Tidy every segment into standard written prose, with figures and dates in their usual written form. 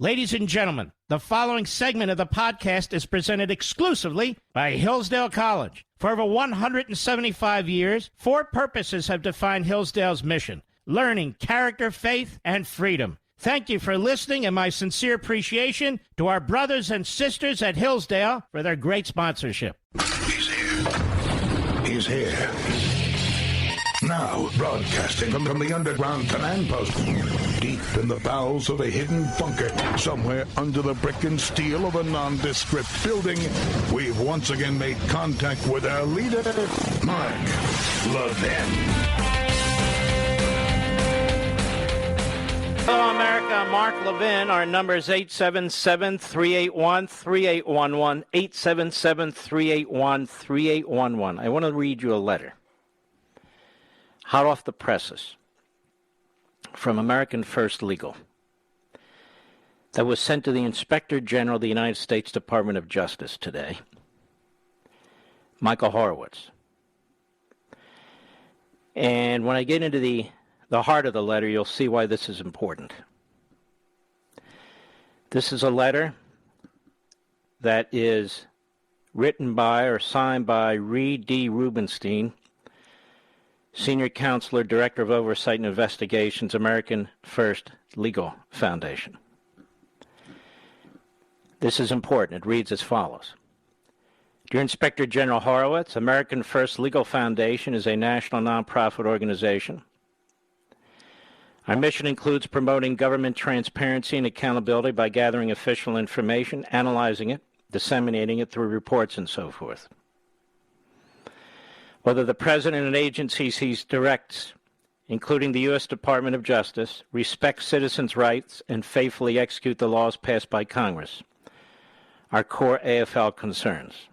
Ladies and gentlemen, the following segment of the podcast is presented exclusively by Hillsdale College. For over 175 years, four purposes have defined Hillsdale's mission: learning, character, faith, and freedom. Thank you for listening, and my sincere appreciation to our brothers and sisters at Hillsdale for their great sponsorship. He's here. He's here. Now, broadcasting from the underground command post, deep in the bowels of a hidden bunker, somewhere under the brick and steel of a nondescript building, we've once again made contact with our leader, Mark Levin. Hello, America. I'm Mark Levin. Our number is 877-381-3811, 877-381-3811. I want to read you a letter, hot off the presses, from American First Legal, that was sent to the Inspector General of the United States Department of Justice today, Michael Horowitz. And when I get into the heart of the letter, you'll see why this is important. This is a letter that is written by or signed by Reed D. Rubenstein, Senior Counselor, Director of Oversight and Investigations, American First Legal Foundation. This is important. It reads as follows. Dear Inspector General Horowitz, American First Legal Foundation is a national nonprofit organization. Our mission includes promoting government transparency and accountability by gathering official information, analyzing it, disseminating it through reports, and so forth. Whether the President and agencies he directs, including the U.S. Department of Justice, respect citizens' rights and faithfully execute the laws passed by Congress, are core AFL concerns.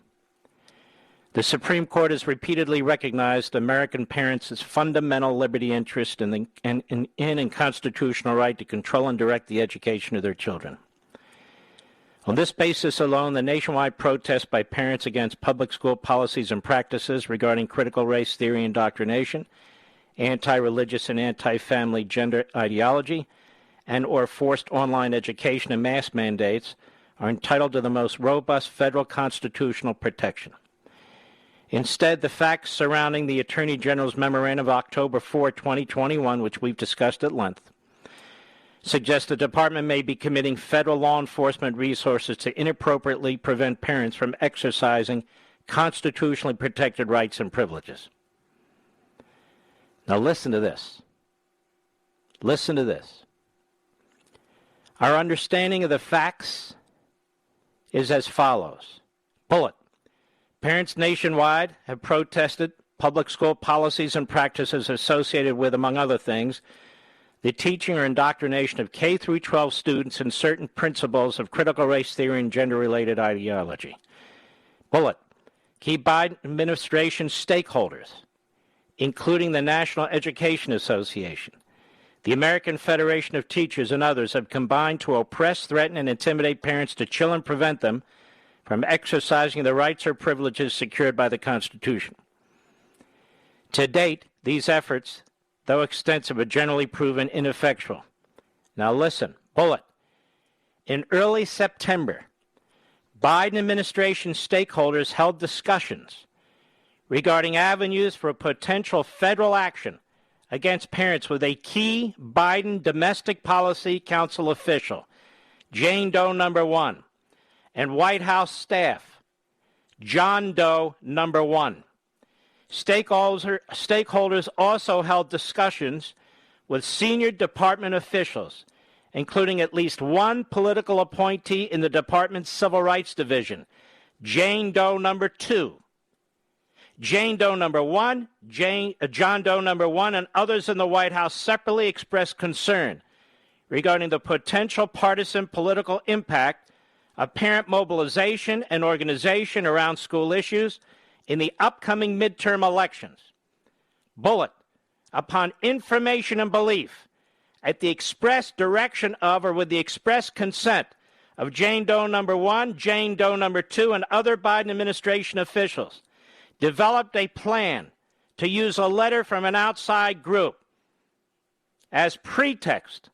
The Supreme Court has repeatedly recognized American parents' fundamental liberty interest in and constitutional right to control and direct the education of their children. On this basis alone, the nationwide protest by parents against public school policies and practices regarding critical race theory indoctrination, anti-religious and anti-family gender ideology, and or forced online education and mask mandates are entitled to the most robust federal constitutional protection. Instead, the facts surrounding the Attorney General's memorandum of October 4, 2021, which we've discussed at length, suggest the Department may be committing federal law enforcement resources to inappropriately prevent parents from exercising constitutionally protected rights and privileges. Now listen to this. Listen to this. Our understanding of the facts is as follows. Bullet. Parents nationwide have protested public school policies and practices associated with, among other things, the teaching or indoctrination of K through 12 students in certain principles of critical race theory and gender-related ideology. Bullet. Key Biden administration stakeholders, including the National Education Association, the American Federation of Teachers, and others, have combined to oppress, threaten, and intimidate parents to chill and prevent them from exercising the rights or privileges secured by the Constitution. To date, these efforts, though extensive, are generally proven ineffectual. Now listen, bullet. In early September, Biden administration stakeholders held discussions regarding avenues for potential federal action against parents with a key Biden Domestic Policy Council official, Jane Doe number 1, and White House staff, John Doe number 1. Stakeholders also held discussions with senior department officials, including at least one political appointee in the department's Civil Rights Division, Jane Doe number 2. Jane Doe number 1, John Doe number 1, and others in the White House separately expressed concern regarding the potential partisan political impact of parent mobilization and organization around school issues in the upcoming midterm elections. Bullet. Upon information and belief, at the express direction of or with the express consent of Jane Doe number 1, Jane Doe number 2, and other Biden administration officials, developed a plan to use a letter from an outside group as pretext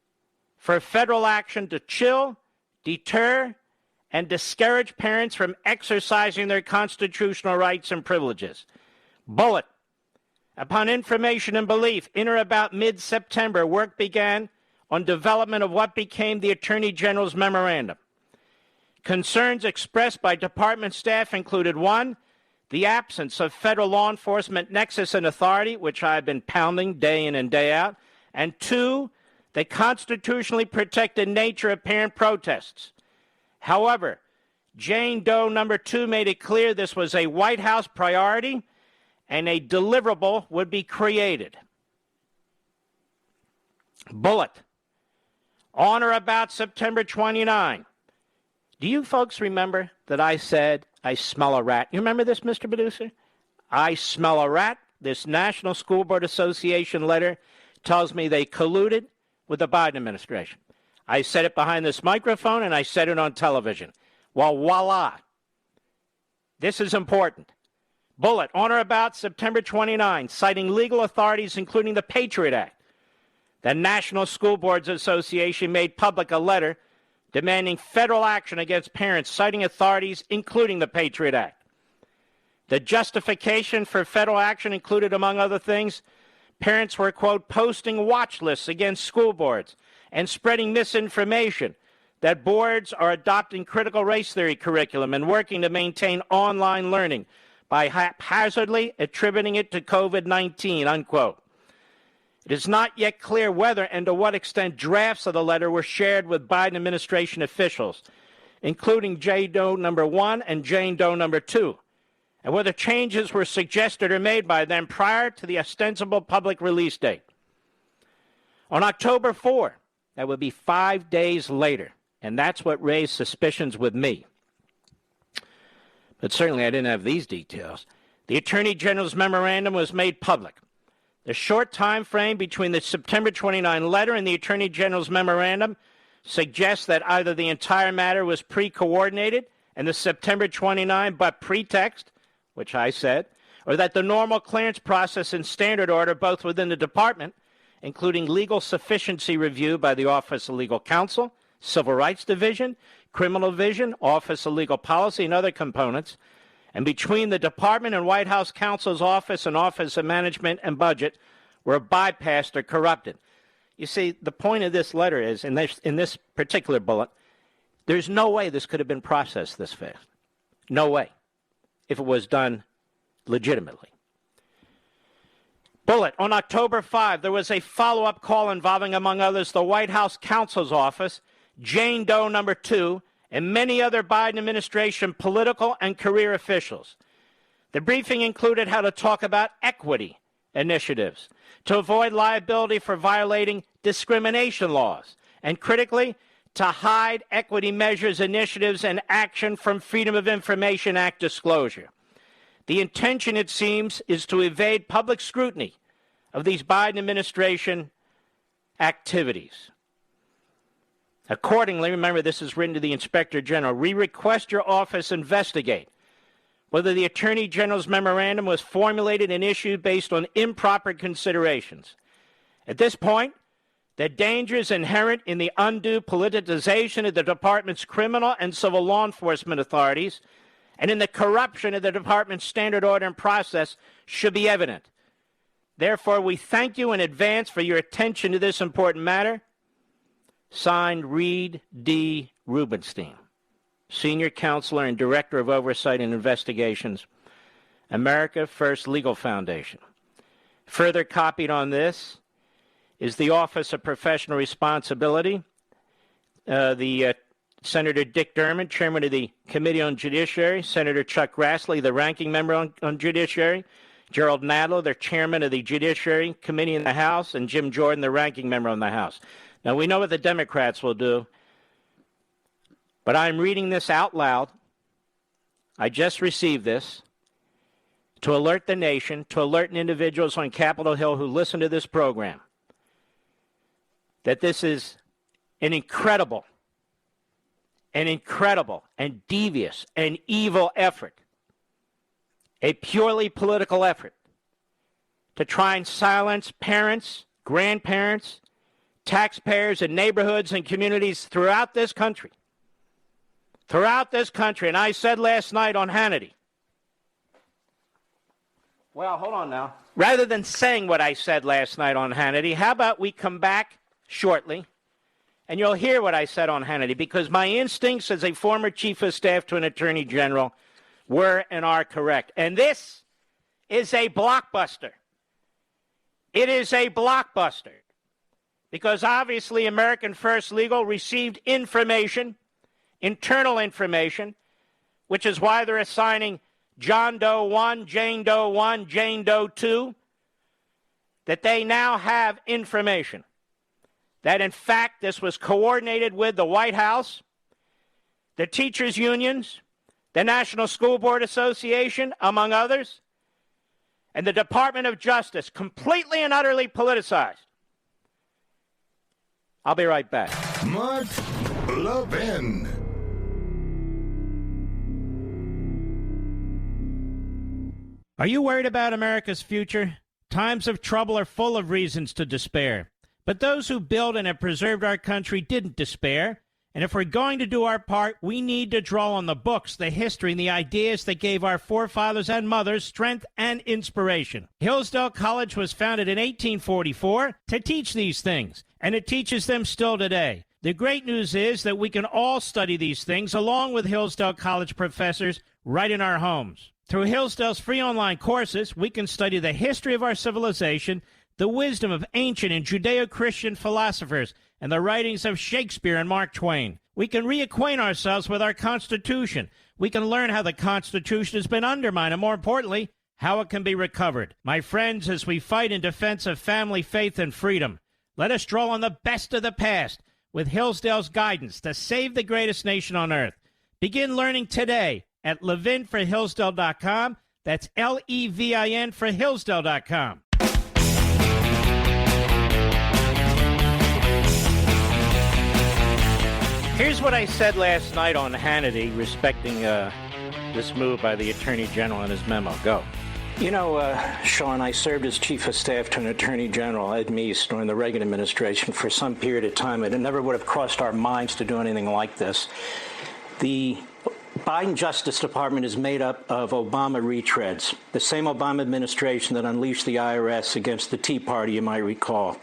for federal action to chill, deter, and discourage parents from exercising their constitutional rights and privileges. Bullet. Upon information and belief, in or about mid-September, work began on development of what became the Attorney General's memorandum. Concerns expressed by department staff included 1, the absence of federal law enforcement nexus and authority, which I have been pounding day in and day out, and 2, the constitutionally protected nature of parent protests. However, Jane Doe number 2 made it clear this was a White House priority and a deliverable would be created. Bullet. On or about September 29. Do you folks remember that I said, I smell a rat? You remember this, Mr. Producer? I smell a rat. This National School Board Association letter tells me they colluded with the Biden administration. I said it behind this microphone and I said it on television. Well, voila. This is important. Bullet. On or about September 29, citing legal authorities including the Patriot Act, the National School Boards Association made public a letter demanding federal action against parents, citing authorities including the Patriot Act. The justification for federal action included, among other things, parents were, quote, posting watch lists against school boards and spreading misinformation that boards are adopting critical race theory curriculum and working to maintain online learning by haphazardly attributing it to COVID-19, unquote. It is not yet clear whether and to what extent drafts of the letter were shared with Biden administration officials, including Jane Doe number 1 and Jane Doe number 2, and whether changes were suggested or made by them prior to the ostensible public release date. On October 4, that would be 5 days later, and that's what raised suspicions with me. But certainly I didn't have these details. The Attorney General's memorandum was made public. The short time frame between the September 29 letter and the Attorney General's memorandum suggests that either the entire matter was pre-coordinated and the September 29 but pretext, which I said, or that the normal clearance process and standard order both within the department, including legal sufficiency review by the Office of Legal Counsel, Civil Rights Division, Criminal Division, Office of Legal Policy, and other components, and between the Department and White House Counsel's Office and Office of Management and Budget were bypassed or corrupted. You see, the point of this letter is, in this particular bullet, there's no way this could have been processed this fast. No way, if it was done legitimately. Bullet. On October 5, there was a follow-up call involving, among others, the White House Counsel's Office, Jane Doe number 2, and many other Biden administration political and career officials. The briefing included how to talk about equity initiatives, to avoid liability for violating discrimination laws, and critically, to hide equity measures, initiatives, and action from Freedom of Information Act disclosure. The intention, it seems, is to evade public scrutiny of these Biden administration activities. Accordingly, remember this is written to the Inspector General, we request your office investigate whether the Attorney General's memorandum was formulated and issued based on improper considerations. At this point, the dangers inherent in the undue politicization of the department's criminal and civil law enforcement authorities and in the corruption of the department's standard order and process should be evident. Therefore, we thank you in advance for your attention to this important matter. Signed, Reed D. Rubenstein, Senior Counselor and Director of Oversight and Investigations, America First Legal Foundation. Further copied on this is the Office of Professional Responsibility, Senator Dick Durbin, Chairman of the Committee on Judiciary, Senator Chuck Grassley, the Ranking Member on Judiciary, Gerald Nadler, the Chairman of the Judiciary Committee in the House, and Jim Jordan, the Ranking Member on the House. Now, we know what the Democrats will do, but I'm reading this out loud. I just received this to alert the nation, to alert individuals on Capitol Hill who listen to this program, that this is an incredible and devious and evil effort, a purely political effort to try and silence parents, grandparents, taxpayers in neighborhoods and communities throughout this country throughout this country, and I said last night on Hannity, well, hold on now. Rather than saying what I said last night on Hannity, how about we come back shortly, and you'll hear what I said on Hannity, because my instincts as a former chief of staff to an attorney general were and are correct. And this is a blockbuster. It is a blockbuster, because obviously American First Legal received information, internal information, which is why they're assigning John Doe 1, Jane Doe 1, Jane Doe 2, that they now have information that, in fact, this was coordinated with the White House, the teachers' unions, the National School Board Association, among others, and the Department of Justice, completely and utterly politicized. I'll be right back. Mark Levin. Are you worried about America's future? Times of trouble are full of reasons to despair. But those who built and have preserved our country didn't despair. And if we're going to do our part, we need to draw on the books, the history, and the ideas that gave our forefathers and mothers strength and inspiration. Hillsdale College was founded in 1844 to teach these things, and it teaches them still today. The great news is that we can all study these things along with Hillsdale College professors right in our homes. Through Hillsdale's free online courses, we can study the history of our civilization, the wisdom of ancient and Judeo-Christian philosophers, and the writings of Shakespeare and Mark Twain. We can reacquaint ourselves with our Constitution. We can learn how the Constitution has been undermined, and more importantly, how it can be recovered. My friends, as we fight in defense of family, faith, and freedom, let us draw on the best of the past with Hillsdale's guidance to save the greatest nation on earth. Begin learning today at levinforhillsdale.com. That's Levin for Hillsdale.com. Here's what I said last night on Hannity respecting this move by the Attorney General in his memo. Go. You know, Sean, I served as Chief of Staff to an Attorney General, Ed Meese, during the Reagan administration for some period of time. It never would have crossed our minds to do anything like this. The Biden Justice Department is made up of Obama retreads, the same Obama administration that unleashed the IRS against the Tea Party, you might recall.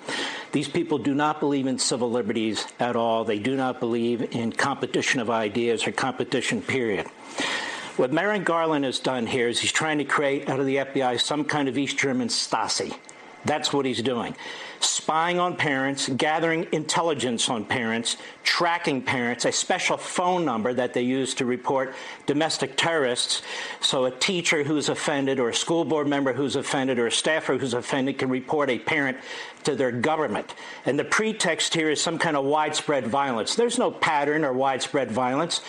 These people do not believe in civil liberties at all. They do not believe in competition of ideas or competition, period. What Merrick Garland has done here is he's trying to create out of the FBI some kind of East German Stasi. That's what he's doing. Spying on parents, gathering intelligence on parents, tracking parents, a special phone number that they use to report domestic terrorists. So a teacher who's offended or a school board member who's offended or a staffer who's offended can report a parent to their government. And the pretext here is some kind of widespread violence. There's no pattern or widespread violence.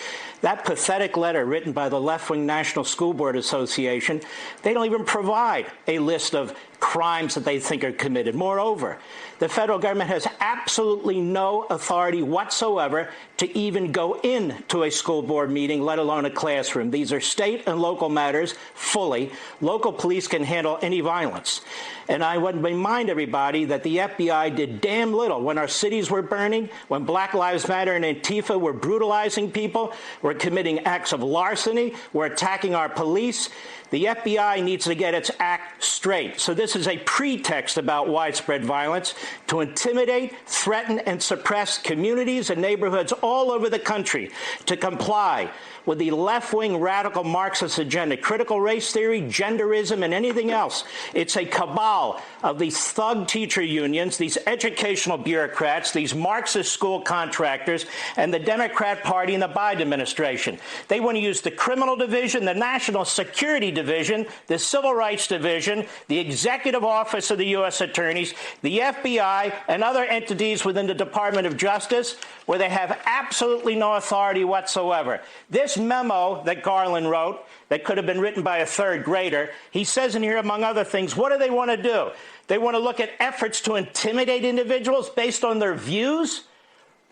That pathetic letter written by the left-wing National School Board Association, they don't even provide a list of crimes that they think are committed. Moreover, the federal government has absolutely no authority whatsoever to even go into a school board meeting, let alone a classroom. These are state and local matters fully. Local police can handle any violence. And I would remind everybody that the FBI did damn little when our cities were burning, when Black Lives Matter and Antifa were brutalizing people, were committing acts of larceny, were attacking our police. The FBI needs to get its act straight. So this is a pretext about widespread violence to intimidate, threaten, and suppress communities and neighborhoods all over the country to comply with the left-wing radical Marxist agenda, critical race theory, genderism, and anything else. It's a cabal of these thug teacher unions, these educational bureaucrats, these Marxist school contractors, and the Democrat Party and the Biden administration. They want to use the criminal division, the national security division, the civil rights division, the executive office of the U.S. attorneys, the FBI, and other entities within the Department of Justice where they have absolutely no authority whatsoever. This memo that Garland wrote, that could have been written by a third grader, he says in here, among other things, what do they want to do? They want to look at efforts to intimidate individuals based on their views?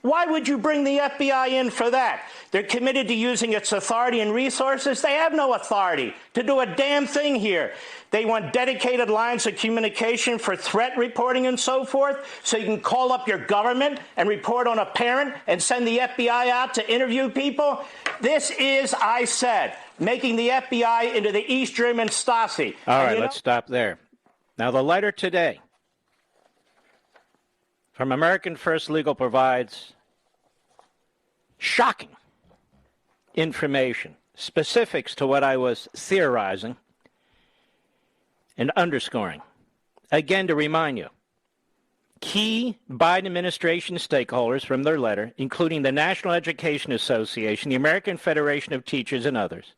Why would you bring the FBI in for that? They're committed to using its authority and resources. They have no authority to do a damn thing here. They want dedicated lines of communication for threat reporting and so forth, so you can call up your government and report on a parent and send the FBI out to interview people. This is, I said, making the FBI into the East German Stasi. All right, let's stop there. Now, the letter today from American First Legal provides shocking information, specifics to what I was theorizing and underscoring. Again, to remind you, key Biden administration stakeholders from their letter, including the National Education Association, the American Federation of Teachers, and others,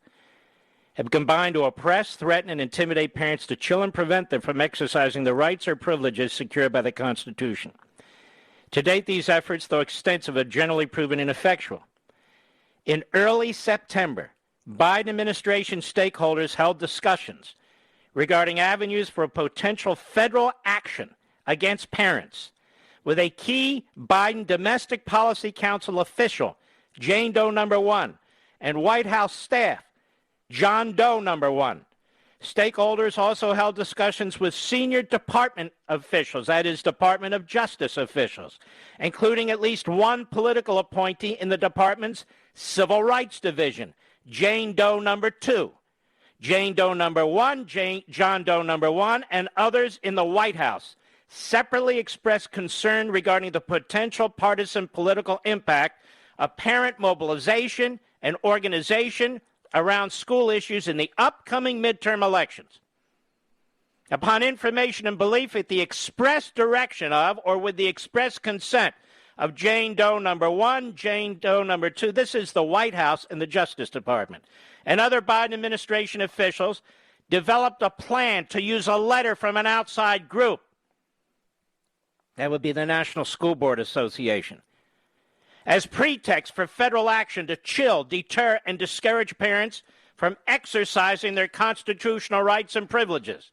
have combined to oppress, threaten, and intimidate parents to chill and prevent them from exercising the rights or privileges secured by the Constitution. To date, these efforts, though extensive, have generally proven ineffectual. In early September, Biden administration stakeholders held discussions regarding avenues for potential federal action against parents with a key Biden Domestic Policy Council official, Jane Doe No. 1, and White House staff, John Doe No. 1. Stakeholders also held discussions with senior department officials, that is, Department of Justice officials, including at least one political appointee in the department's Civil Rights Division, Jane Doe No. 2, Jane Doe No. 1, John Doe No. 1, and others in the White House separately expressed concern regarding the potential partisan political impact of parent mobilization and organization around school issues in the upcoming midterm elections. Upon information and belief at the express direction of, or with the express consent of Jane Doe No. 1, Jane Doe No. 2, this is the White House and the Justice Department, and other Biden administration officials developed a plan to use a letter from an outside group. That would be the National School Board Association, as pretext for federal action to chill, deter, and discourage parents from exercising their constitutional rights and privileges.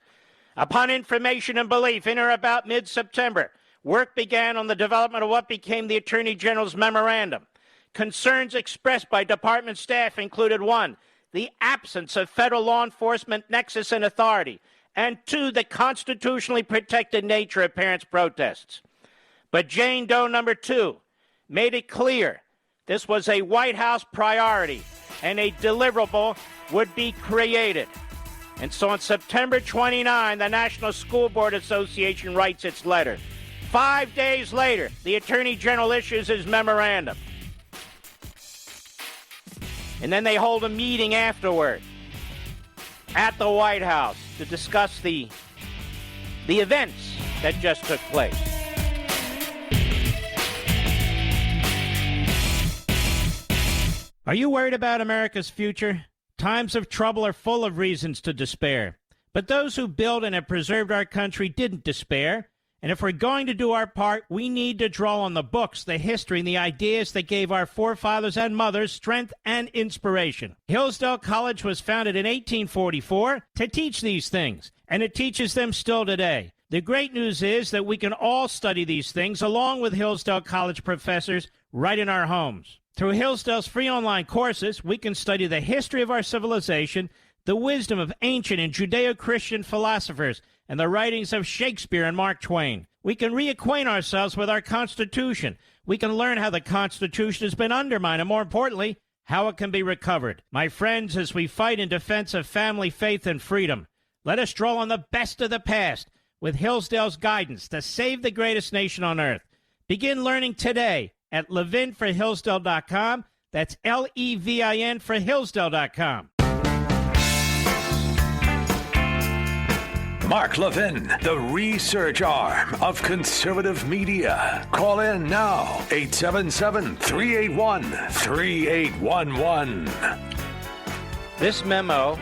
Upon information and belief, in or about mid-September, work began on the development of what became the Attorney General's memorandum. Concerns expressed by department staff included 1, the absence of federal law enforcement nexus and authority, and 2, the constitutionally protected nature of parents' protests. But Jane Doe No. 2 made it clear this was a White House priority and a deliverable would be created. And so on September 29, the National School Board Association writes its letter. 5 days later, the Attorney General issues his memorandum. And then they hold a meeting afterward at the White House to discuss the events that just took place. Are you worried about America's future? Times of trouble are full of reasons to despair. But those who built and have preserved our country didn't despair. And if we're going to do our part, we need to draw on the books, the history, and the ideas that gave our forefathers and mothers strength and inspiration. Hillsdale College was founded in 1844 to teach these things, and it teaches them still today. The great news is that we can all study these things along with Hillsdale College professors right in our homes. Through Hillsdale's free online courses, we can study the history of our civilization, the wisdom of ancient and Judeo-Christian philosophers, and the writings of Shakespeare and Mark Twain. We can reacquaint ourselves with our Constitution. We can learn how the Constitution has been undermined, and more importantly, how it can be recovered. My friends, as we fight in defense of family, faith, and freedom, let us draw on the best of the past with Hillsdale's guidance to save the greatest nation on earth. Begin learning today at ləvin4hillsdale.com. That's Levin for Hillsdale.com. Mark Levin, the research arm of conservative media. Call in now, 877-381-3811. This memo,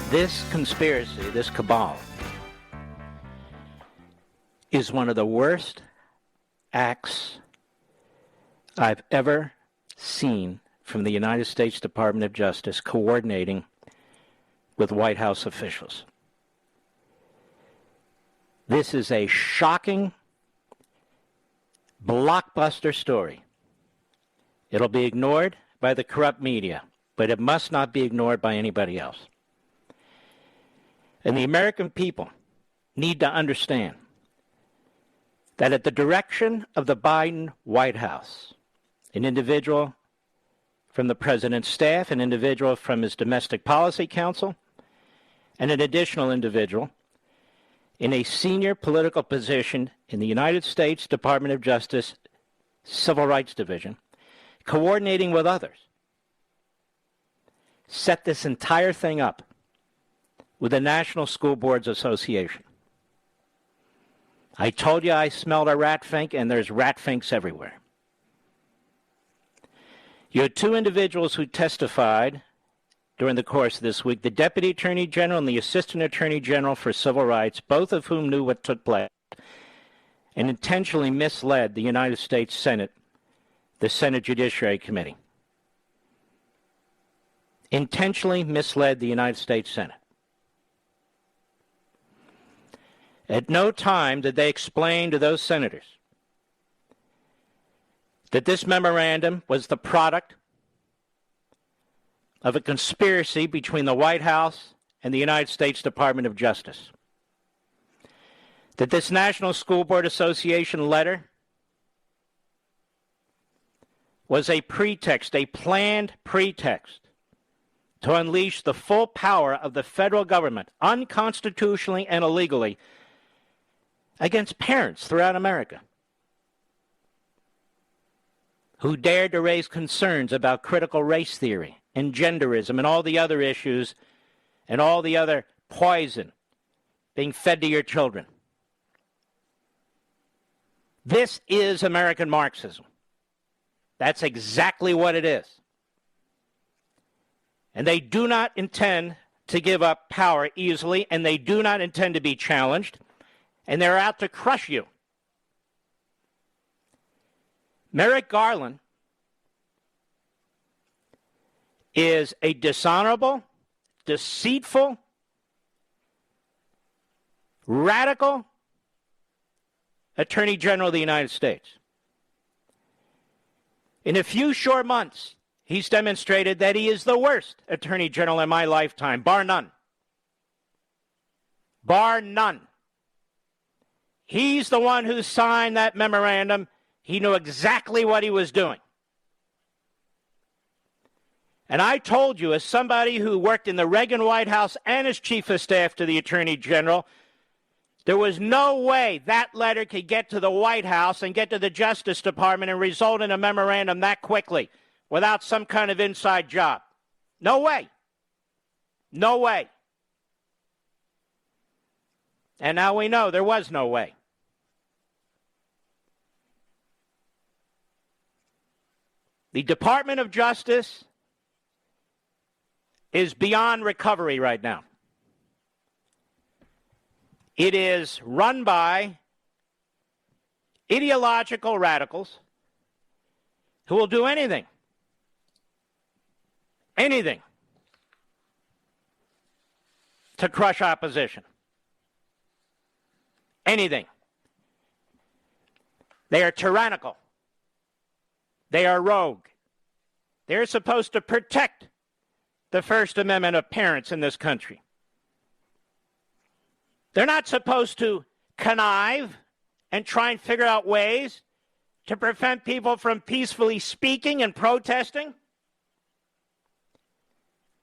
this conspiracy, this cabal, is one of the worst acts I've ever seen from the United States Department of Justice coordinating with White House officials. This is a shocking, blockbuster story. It'll be ignored by the corrupt media, but it must not be ignored by anybody else. And the American people need to understand that at the direction of the Biden White House, an individual from the president's staff, an individual from his domestic policy council, and an additional individual in a senior political position in the United States Department of Justice Civil Rights Division, coordinating with others, set this entire thing up with the National School Boards Association. I told you I smelled a rat fink, and there's rat finks everywhere. You had two individuals who testified during the course of this week, the Deputy Attorney General and the Assistant Attorney General for Civil Rights, both of whom knew what took place and intentionally misled the United States Senate, the Senate Judiciary Committee. Intentionally misled the United States Senate. At no time did they explain to those senators that this memorandum was the product of a conspiracy between the White House and the United States Department of Justice. That this National School Board Association letter was a pretext, a planned pretext, to unleash the full power of the federal government, unconstitutionally and illegally, against parents throughout America who dared to raise concerns about critical race theory and genderism and all the other issues and all the other poison being fed to your children. This is American Marxism. That's exactly what it is. And they do not intend to give up power easily, and they do not intend to be challenged, and they're out to crush you. Merrick Garland is a dishonorable, deceitful, radical Attorney General of the United States. In a few short months, he's demonstrated that he is the worst Attorney General in my lifetime, bar none. Bar none. He's the one who signed that memorandum. He knew exactly what he was doing. And I told you, as somebody who worked in the Reagan White House and as Chief of Staff to the Attorney General, there was no way that letter could get to the White House and get to the Justice Department and result in a memorandum that quickly without some kind of inside job. No way. No way. And now we know there was no way. The Department of Justice is beyond recovery right now. It is run by ideological radicals who will do anything to crush opposition. Anything. They are tyrannical. They are rogue. They're supposed to protect the First Amendment of parents in this country. They're not supposed to connive and try and figure out ways to prevent people from peacefully speaking and protesting.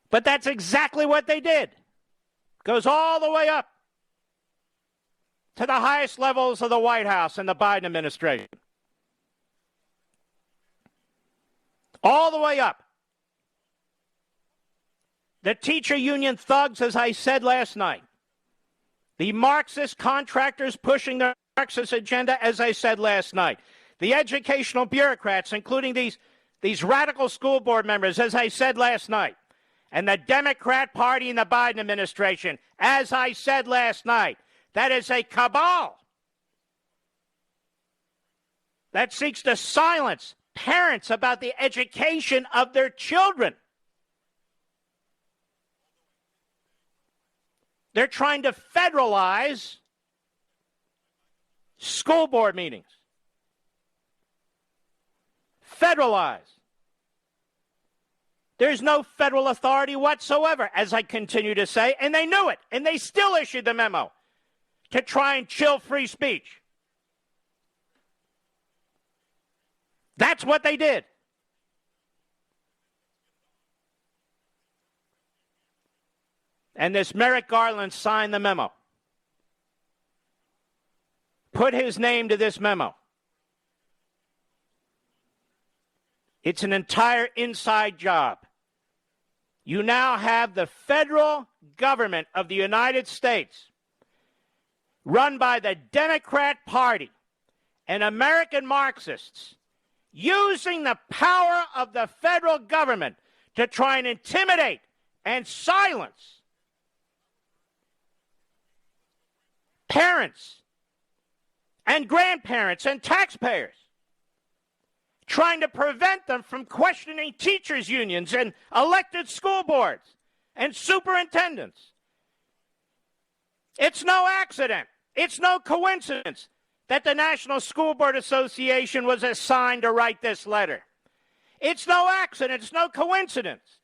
But that's exactly what they did. Goes all the way up to the highest levels of the White House and the Biden administration. All the way up. The teacher union thugs, as I said last night. The Marxist contractors pushing their Marxist agenda, as I said last night. The educational bureaucrats, including these radical school board members, as I said last night. And the Democrat Party and the Biden administration, as I said last night. That is a cabal that seeks to silence parents about the education of their children. They're trying to federalize school board meetings. Federalize. There's no federal authority whatsoever, as I continue to say, and they knew it, and they still issued the memo to try and chill free speech. That's what they did. And this Merrick Garland signed the memo. Put his name to this memo. It's an entire inside job. You now have the federal government of the United States run by the Democrat Party and American Marxists using the power of the federal government to try and intimidate and silence parents and grandparents and taxpayers, trying to prevent them from questioning teachers' unions and elected school boards and superintendents. It's no accident. It's no coincidence that the National School Board Association was assigned to write this letter. It's no accident. It's no coincidence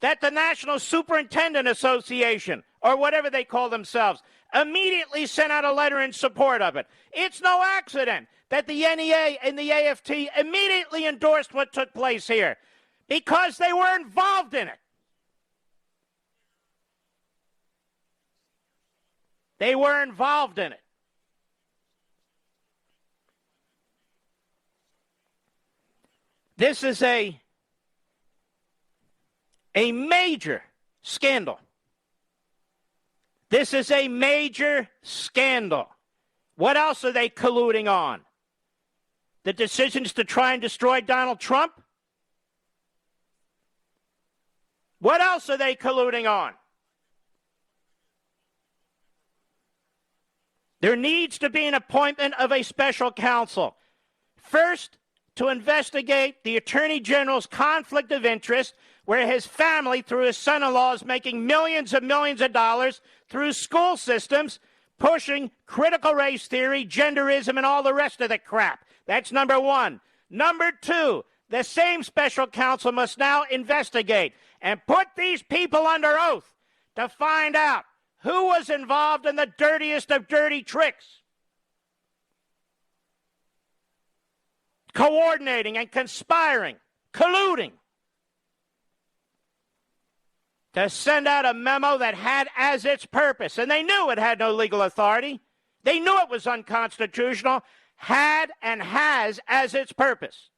that the National Superintendent Association, or whatever they call themselves, immediately sent out a letter in support of it. It's no accident that the NEA and the AFT immediately endorsed what took place here, because they were involved in it. They were involved in it. This is a major scandal. This is a major scandal. What else are they colluding on? The decisions to try and destroy Donald Trump? What else are they colluding on? There needs to be an appointment of a special counsel. First, to investigate the Attorney General's conflict of interest, where his family, through his son-in-law, is making millions and millions of dollars through school systems, pushing critical race theory, genderism, and all the rest of the crap. That's number one. Number two, the same special counsel must now investigate and put these people under oath to find out who was involved in the dirtiest of dirty tricks, coordinating and conspiring, colluding, to send out a memo that had as its purpose, and they knew it had no legal authority, they knew it was unconstitutional, had and has as its purpose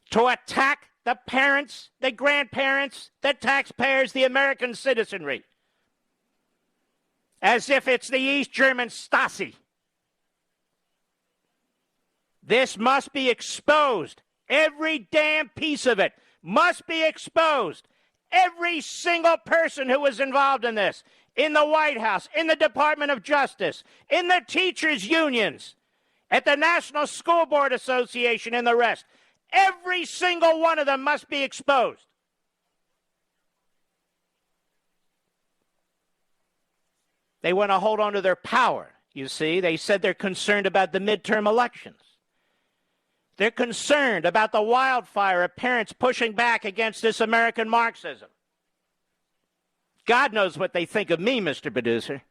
to attack the parents, the grandparents, the taxpayers, the American citizenry, as if it's the East German Stasi. This must be exposed. Every damn piece of it must be exposed. Every single person who was involved in this, in the White House, in the Department of Justice, in the teachers' unions, at the National School Board Association, and the rest, every single one of them must be exposed. They want to hold on to their power, you see. They said they're concerned about the midterm elections. They're concerned about the wildfire of parents pushing back against this American Marxism. God knows what they think of me, Mr. Producer.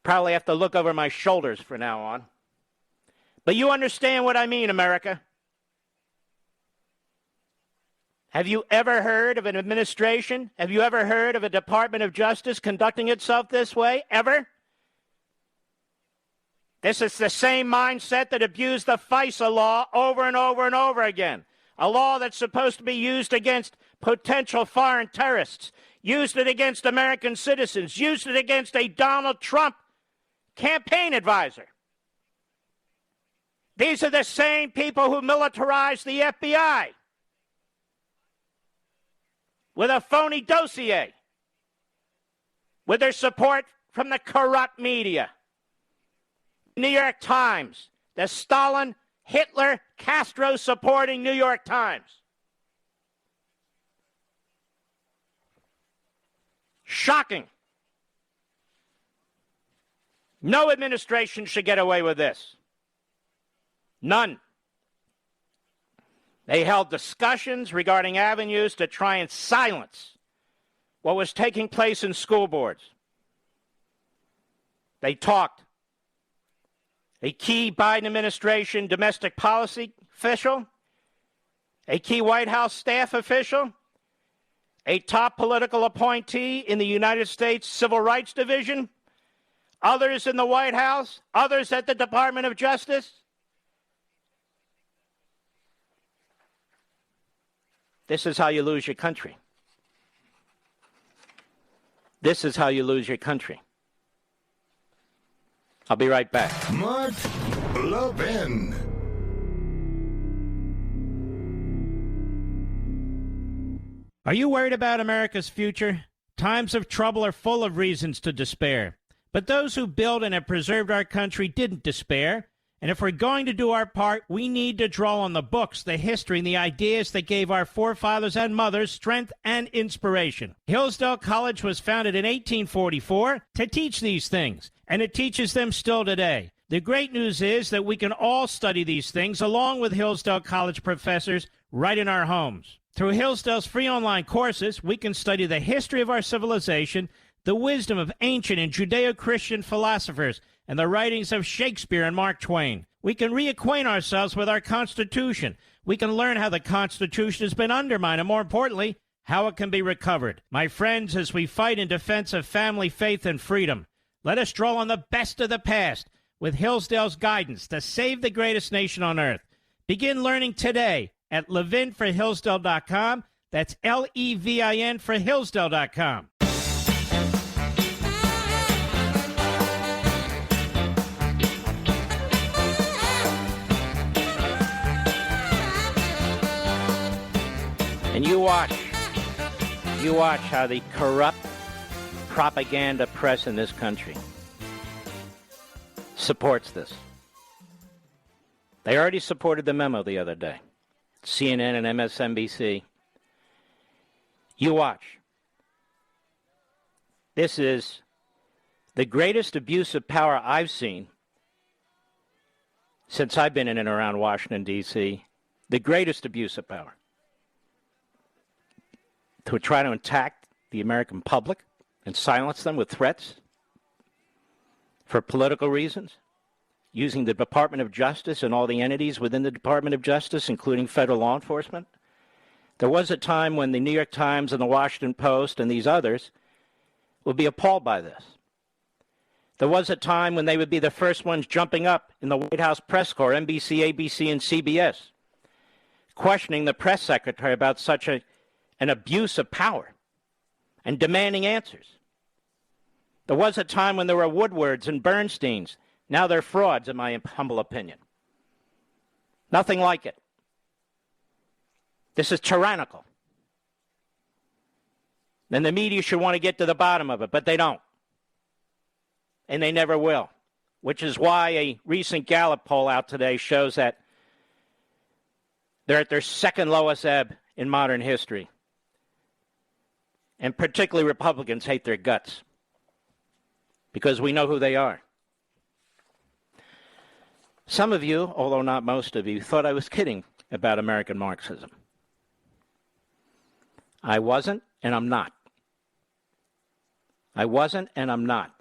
Probably have to look over my shoulders from now on. But you understand what I mean, America. Have you ever heard of an administration? Have you ever heard of a Department of Justice conducting itself this way? Ever? This is the same mindset that abused the FISA law over and over and over again. A law that's supposed to be used against potential foreign terrorists, used it against American citizens, used it against a Donald Trump campaign advisor. These are the same people who militarized the FBI with a phony dossier, with their support from the corrupt media. New York Times, the Stalin, Hitler, Castro supporting New York Times. Shocking. No administration should get away with this. None. They held discussions regarding avenues to try and silence what was taking place in school boards. They talked. A key Biden administration domestic policy official, a key White House staff official, a top political appointee in the United States Civil Rights Division, others in the White House, others at the Department of Justice. This is how you lose your country. This is how you lose your country. I'll be right back. Mark Levin. Are you worried about America's future? Times of trouble are full of reasons to despair. But those who built and have preserved our country didn't despair. And if we're going to do our part, we need to draw on the books, the history, and the ideas that gave our forefathers and mothers strength and inspiration. Hillsdale College was founded in 1844 to teach these things, and it teaches them still today. The great news is that we can all study these things along with Hillsdale College professors right in our homes. Through Hillsdale's free online courses, we can study the history of our civilization, the wisdom of ancient and Judeo-Christian philosophers, and the writings of Shakespeare and Mark Twain. We can reacquaint ourselves with our Constitution. We can learn how the Constitution has been undermined, and more importantly, how it can be recovered. My friends, as we fight in defense of family, faith, and freedom, let us draw on the best of the past with Hillsdale's guidance to save the greatest nation on earth. Begin learning today at levinforhillsdale.com. That's Levin for Hillsdale.com. And you watch how the corrupt propaganda press in this country supports this. They already supported the memo the other day. CNN and MSNBC. You watch. This is the greatest abuse of power I've seen since I've been in and around Washington, D.C. The greatest abuse of power. To try to attack the American public and silence them with threats for political reasons, using the Department of Justice and all the entities within the Department of Justice, including federal law enforcement. There was a time when the New York Times and the Washington Post and these others would be appalled by this. There was a time when they would be the first ones jumping up in the White House press corps, NBC, ABC, and CBS, questioning the press secretary about such an abuse of power and demanding answers. There was a time when there were Woodwards and Bernsteins. Now they're frauds, in my humble opinion. Nothing like it. This is tyrannical. And the media should want to get to the bottom of it, but they don't. And they never will. Which is why a recent Gallup poll out today shows that they're at their second lowest ebb in modern history. And particularly Republicans hate their guts because we know who they are. Some of you, although not most of you, thought I was kidding about American Marxism. I wasn't, and I'm not. I wasn't, and I'm not.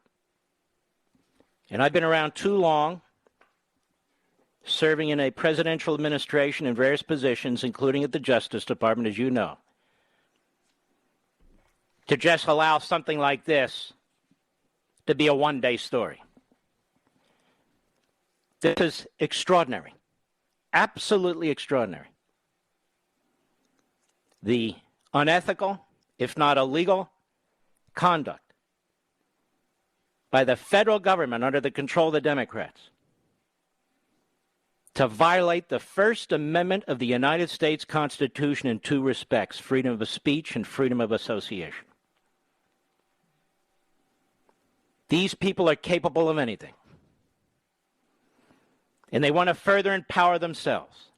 And I've been around too long, serving in a presidential administration in various positions, including at the Justice Department, as you know, to just allow something like this to be a one-day story. This is extraordinary. Absolutely extraordinary. The unethical, if not illegal, conduct by the federal government under the control of the Democrats to violate the First Amendment of the United States Constitution in two respects, freedom of speech and freedom of association. These people are capable of anything. And they want to further empower themselves.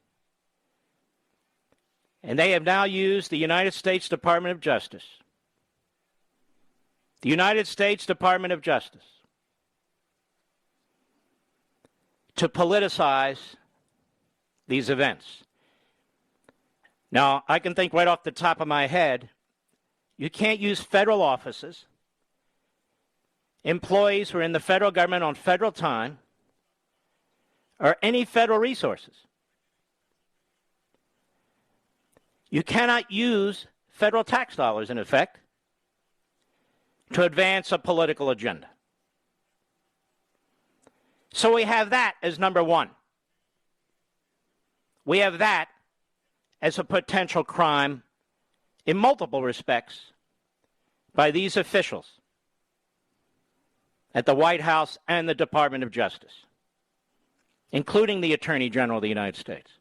And they have now used the United States Department of Justice. The United States Department of Justice to politicize these events. Now, I can think right off the top of my head, you can't use federal offices, employees who are in the federal government on federal time, or any federal resources. You cannot use federal tax dollars, in effect, to advance a political agenda. So we have that as number one. We have that as a potential crime in multiple respects by these officials at the White House and the Department of Justice, including the Attorney General of the United States.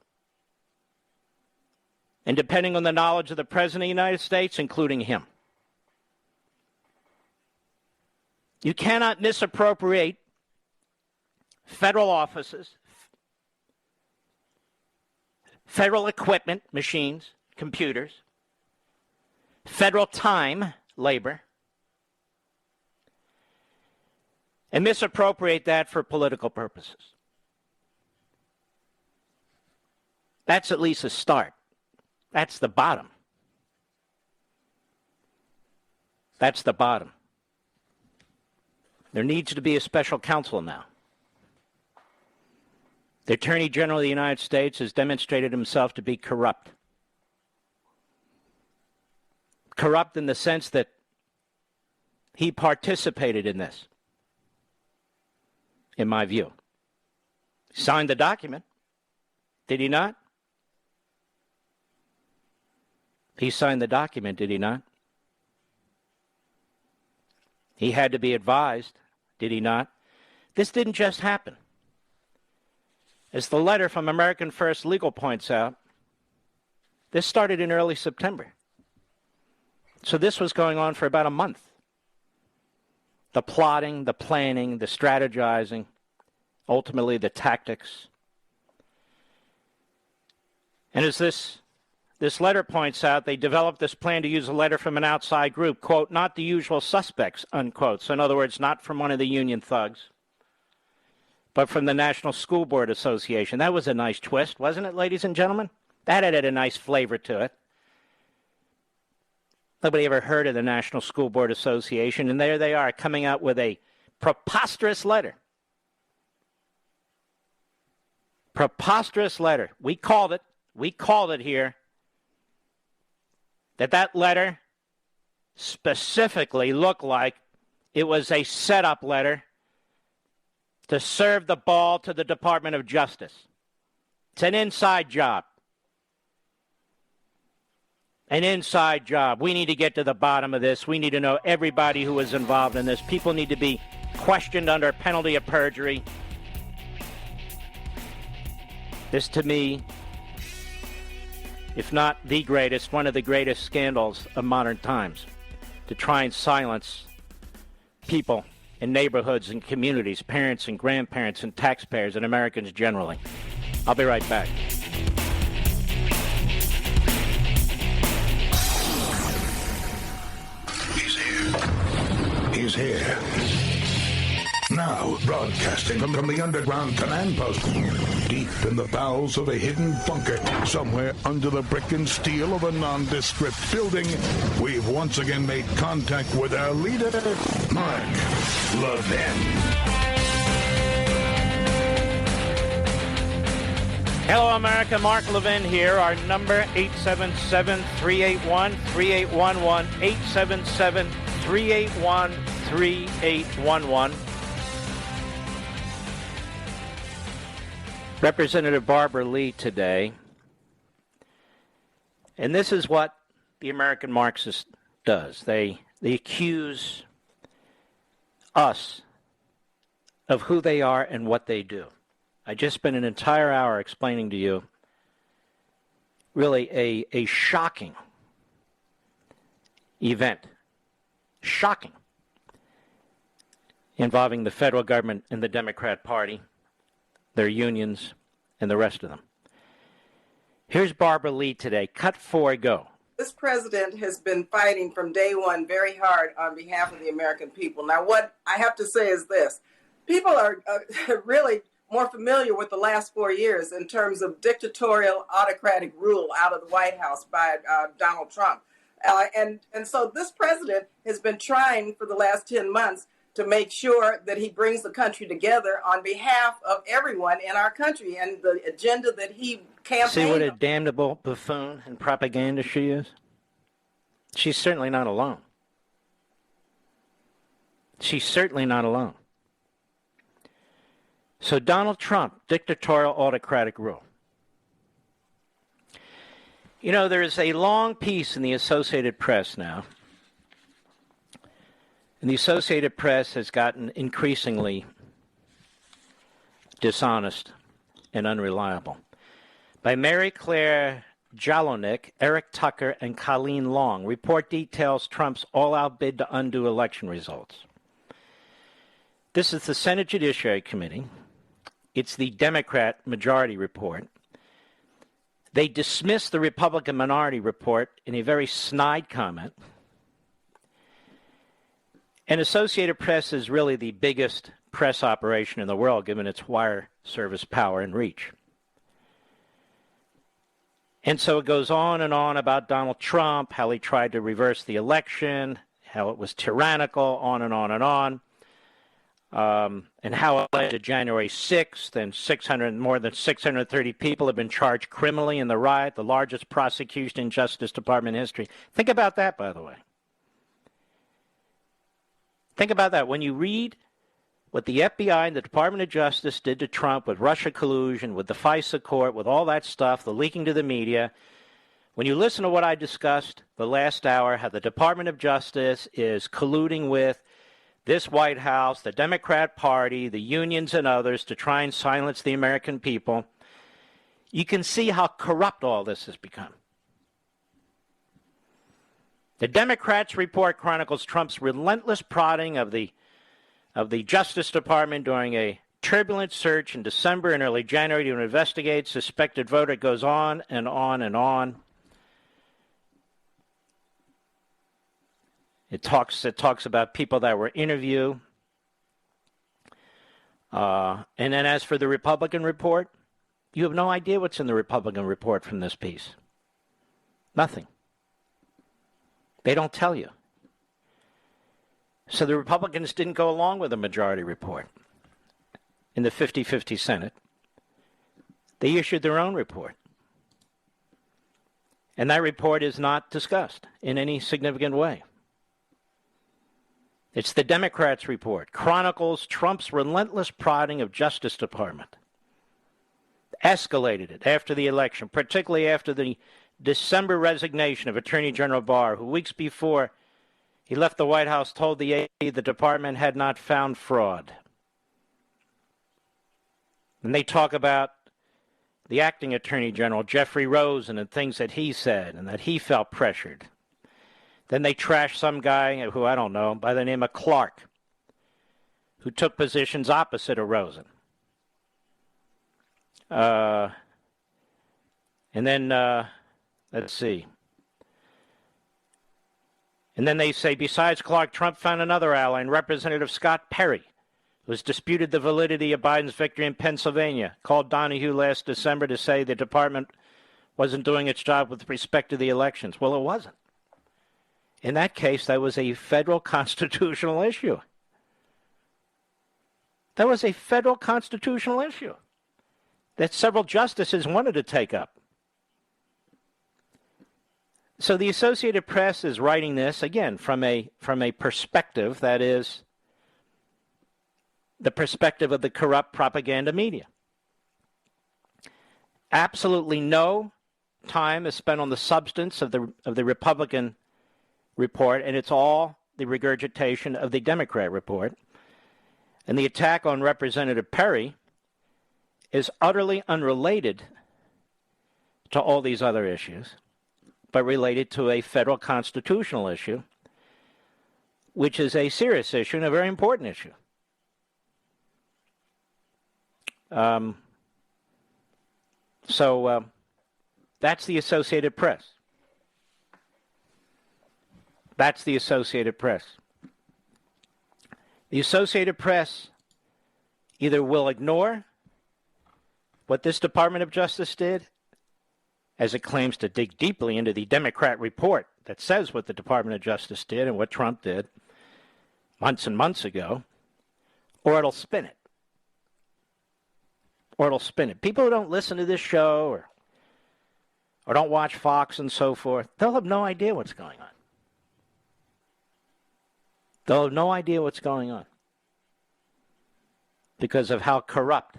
And depending on the knowledge of the President of the United States, including him. You cannot misappropriate federal offices, federal equipment, machines, computers, federal time, labor, and misappropriate that for political purposes. That's at least a start. That's the bottom. That's the bottom. There needs to be a special counsel now. The Attorney General of the United States has demonstrated himself to be corrupt. Corrupt in the sense that he participated in this, in my view. Signed the document, did he not? He signed the document, did he not? He had to be advised, did he not? This didn't just happen. As the letter from American First Legal points out, this started in early September. So this was going on for about a month. The plotting, the planning, the strategizing, ultimately the tactics. And as this letter points out, they developed this plan to use a letter from an outside group, quote, not the usual suspects, unquote. So in other words, not from one of the union thugs, but from the National School Board Association. That was a nice twist, wasn't it, ladies and gentlemen? That added a nice flavor to it. Nobody ever heard of the National School Board Association, and there they are coming out with a preposterous letter. Preposterous letter. We called it here, that letter specifically looked like it was a setup letter to serve the ball to the Department of Justice. It's an inside job. An inside job. We need to get to the bottom of this. We need to know everybody who was involved in this. People need to be questioned under penalty of perjury. This, to me, if not the greatest, one of the greatest scandals of modern times, to try and silence people in neighborhoods and communities, parents and grandparents and taxpayers and Americans generally. I'll be right back. He's here. Now, broadcasting from the underground command post, deep in the bowels of a hidden bunker, somewhere under the brick and steel of a nondescript building, we've once again made contact with our leader, Mark Levin. Hello, America. Mark Levin here. Our number, 877-381-3811, 877-381-3811. Representative Barbara Lee today. And this is what the American Marxist does. They accuse us of who they are and what they do. I just spent an entire hour explaining to you really a shocking event. Shocking. Involving the federal government and the Democrat Party, their unions, and the rest of them. Here's Barbara Lee today. Cut 4, go. This president has been fighting from day one very hard on behalf of the American people. Now, what I have to say is this. People are really more familiar with the last 4 years in terms of dictatorial, autocratic rule out of the White House by Donald Trump. And so this president has been trying for the last 10 months to make sure that he brings the country together on behalf of everyone in our country, and the agenda that he campaigned. See what a damnable buffoon and propaganda she is? She's certainly not alone. She's certainly not alone. So Donald Trump, dictatorial, autocratic rule. You know, there is a long piece in the Associated Press now, and the Associated Press has gotten increasingly dishonest and unreliable, by Mary Claire Jalonik, Eric Tucker, and Colleen Long. Report details Trump's all-out bid to undo election results. This is the Senate Judiciary Committee. It's the Democrat majority report. They dismissed the Republican minority report in a very snide comment. And Associated Press is really the biggest press operation in the world, given its wire service power and reach. And so it goes on and on about Donald Trump, how he tried to reverse the election, how it was tyrannical, on and on and on. And how it led to January 6th, and more than 630 people have been charged criminally in the riot, the largest prosecution in Justice Department history. Think about that, by the way. Think about that. When you read what the FBI and the Department of Justice did to Trump with Russia collusion, with the FISA court, with all that stuff, the leaking to the media, when you listen to what I discussed the last hour, how the Department of Justice is colluding with this White House, the Democrat Party, the unions and others to try and silence the American people, you can see how corrupt all this has become. The Democrats' report chronicles Trump's relentless prodding of the Justice Department during a turbulent search in December and early January to investigate suspected voter. It goes on and on and on. It talks about people that were interviewed. And then as for the Republican report, you have no idea what's in the Republican report from this piece. Nothing. They don't tell you. So the Republicans didn't go along with the majority report in the 50-50 Senate. They issued their own report. And that report is not discussed in any significant way. It's the Democrats' report, chronicles Trump's relentless prodding of Justice Department. Escalated it after the election, particularly after the December resignation of Attorney General Barr, who weeks before he left the White House told the AP the department had not found fraud. And they talk about the acting Attorney General, Jeffrey Rosen, and things that he said and that he felt pressured. Then they trash some guy who I don't know by the name of Clark, who took positions opposite of Rosen. And then, let's see. And then they say, besides Clark, Trump found another ally in Representative Scott Perry, who has disputed the validity of Biden's victory in Pennsylvania, called Donahue last December to say the department wasn't doing its job with respect to the elections. Well, it wasn't. In that case, that was a federal constitutional issue. That was a federal constitutional issue that several justices wanted to take up. So the Associated Press is writing this, again, from a perspective that is the perspective of the corrupt propaganda media. Absolutely no time is spent on the substance of the Republican report, and it's all the regurgitation of the Democrat report. And the attack on Representative Perry is utterly unrelated to all these other issues, but related to a federal constitutional issue, which is a serious issue and a very important issue. So that's the Associated Press. That's the Associated Press. The Associated Press either will ignore what this Department of Justice did, as it claims to dig deeply into the Democrat report that says what the Department of Justice did and what Trump did months and months ago, or it'll spin it. Or it'll spin it. People who don't listen to this show or don't watch Fox and so forth, they'll have no idea what's going on. They'll have no idea what's going on because of how corrupt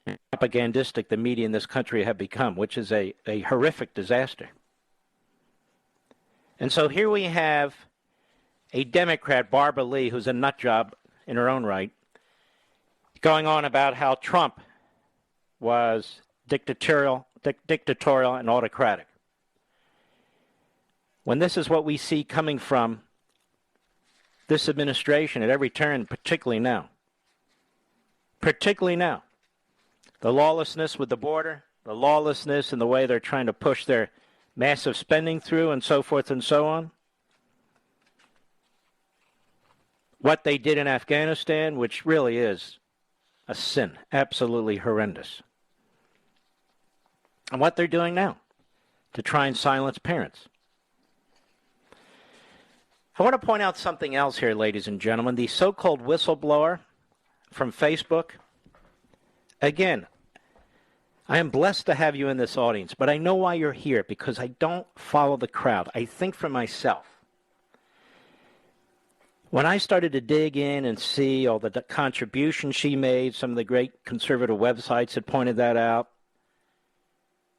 and propagandistic the media in this country have become, which is a horrific disaster. And so here we have a Democrat, Barbara Lee, who's a nut job in her own right, going on about how Trump was dictatorial and autocratic. When this is what we see coming from this administration at every turn, particularly now. The lawlessness with the border, the lawlessness in the way they're trying to push their massive spending through and so forth and so on. What they did in Afghanistan, which really is a sin, absolutely horrendous. And what they're doing now to try and silence parents. I want to point out something else here, ladies and gentlemen. The so-called whistleblower from Facebook. Again, I am blessed to have you in this audience, but I know why you're here, because I don't follow the crowd. I think for myself. When I started to dig in and see all the contributions she made, some of the great conservative websites had pointed that out,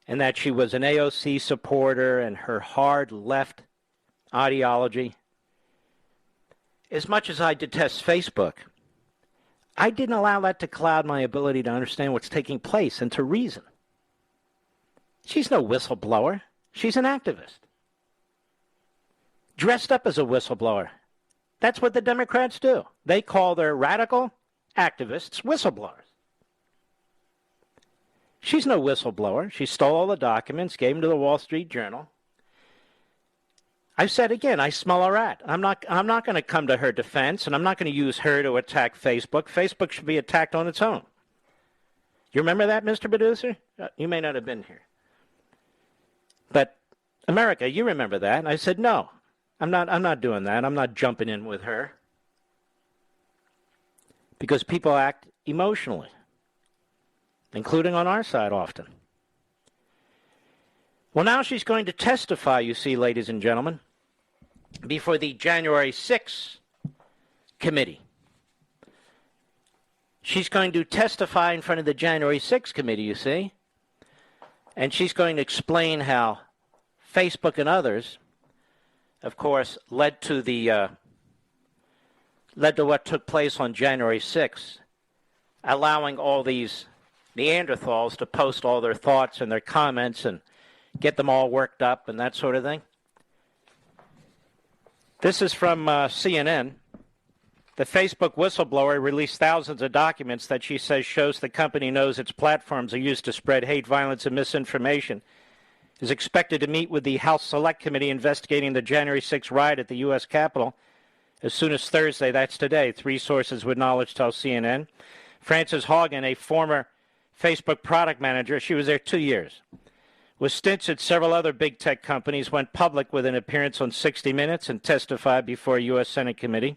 and that she was an AOC supporter and her hard left ideology. As much as I detest Facebook, I didn't allow that to cloud my ability to understand what's taking place and to reason. She's no whistleblower. She's an activist. Dressed up as a whistleblower. That's what the Democrats do. They call their radical activists whistleblowers. She's no whistleblower. She stole all the documents, gave them to the Wall Street Journal. I've said again, I smell a rat. I'm not going to come to her defense, and I'm not going to use her to attack Facebook. Facebook should be attacked on its own. You remember that, Mr. Producer? You may not have been here. But America, you remember that. And I said, no, I'm not doing that. I'm not jumping in with her. Because people act emotionally, including on our side often. Well, now she's going to testify, you see, ladies and gentlemen, before the January 6th committee. She's going to testify in front of the January 6th committee, you see, and she's going to explain how Facebook and others, of course, led to what took place on January 6th, allowing all these Neanderthals to post all their thoughts and their comments and get them all worked up and that sort of thing. This is from CNN. The Facebook whistleblower released thousands of documents that she says shows the company knows its platforms are used to spread hate, violence, and misinformation. Is expected to meet with the House Select Committee investigating the January 6th riot at the U.S. Capitol as soon as Thursday. That's today. 3 sources with knowledge tell CNN. Frances Haugen, a former Facebook product manager, she was there 2 years, was stints at several other big tech companies, went public with an appearance on 60 Minutes and testified before a U.S. Senate committee.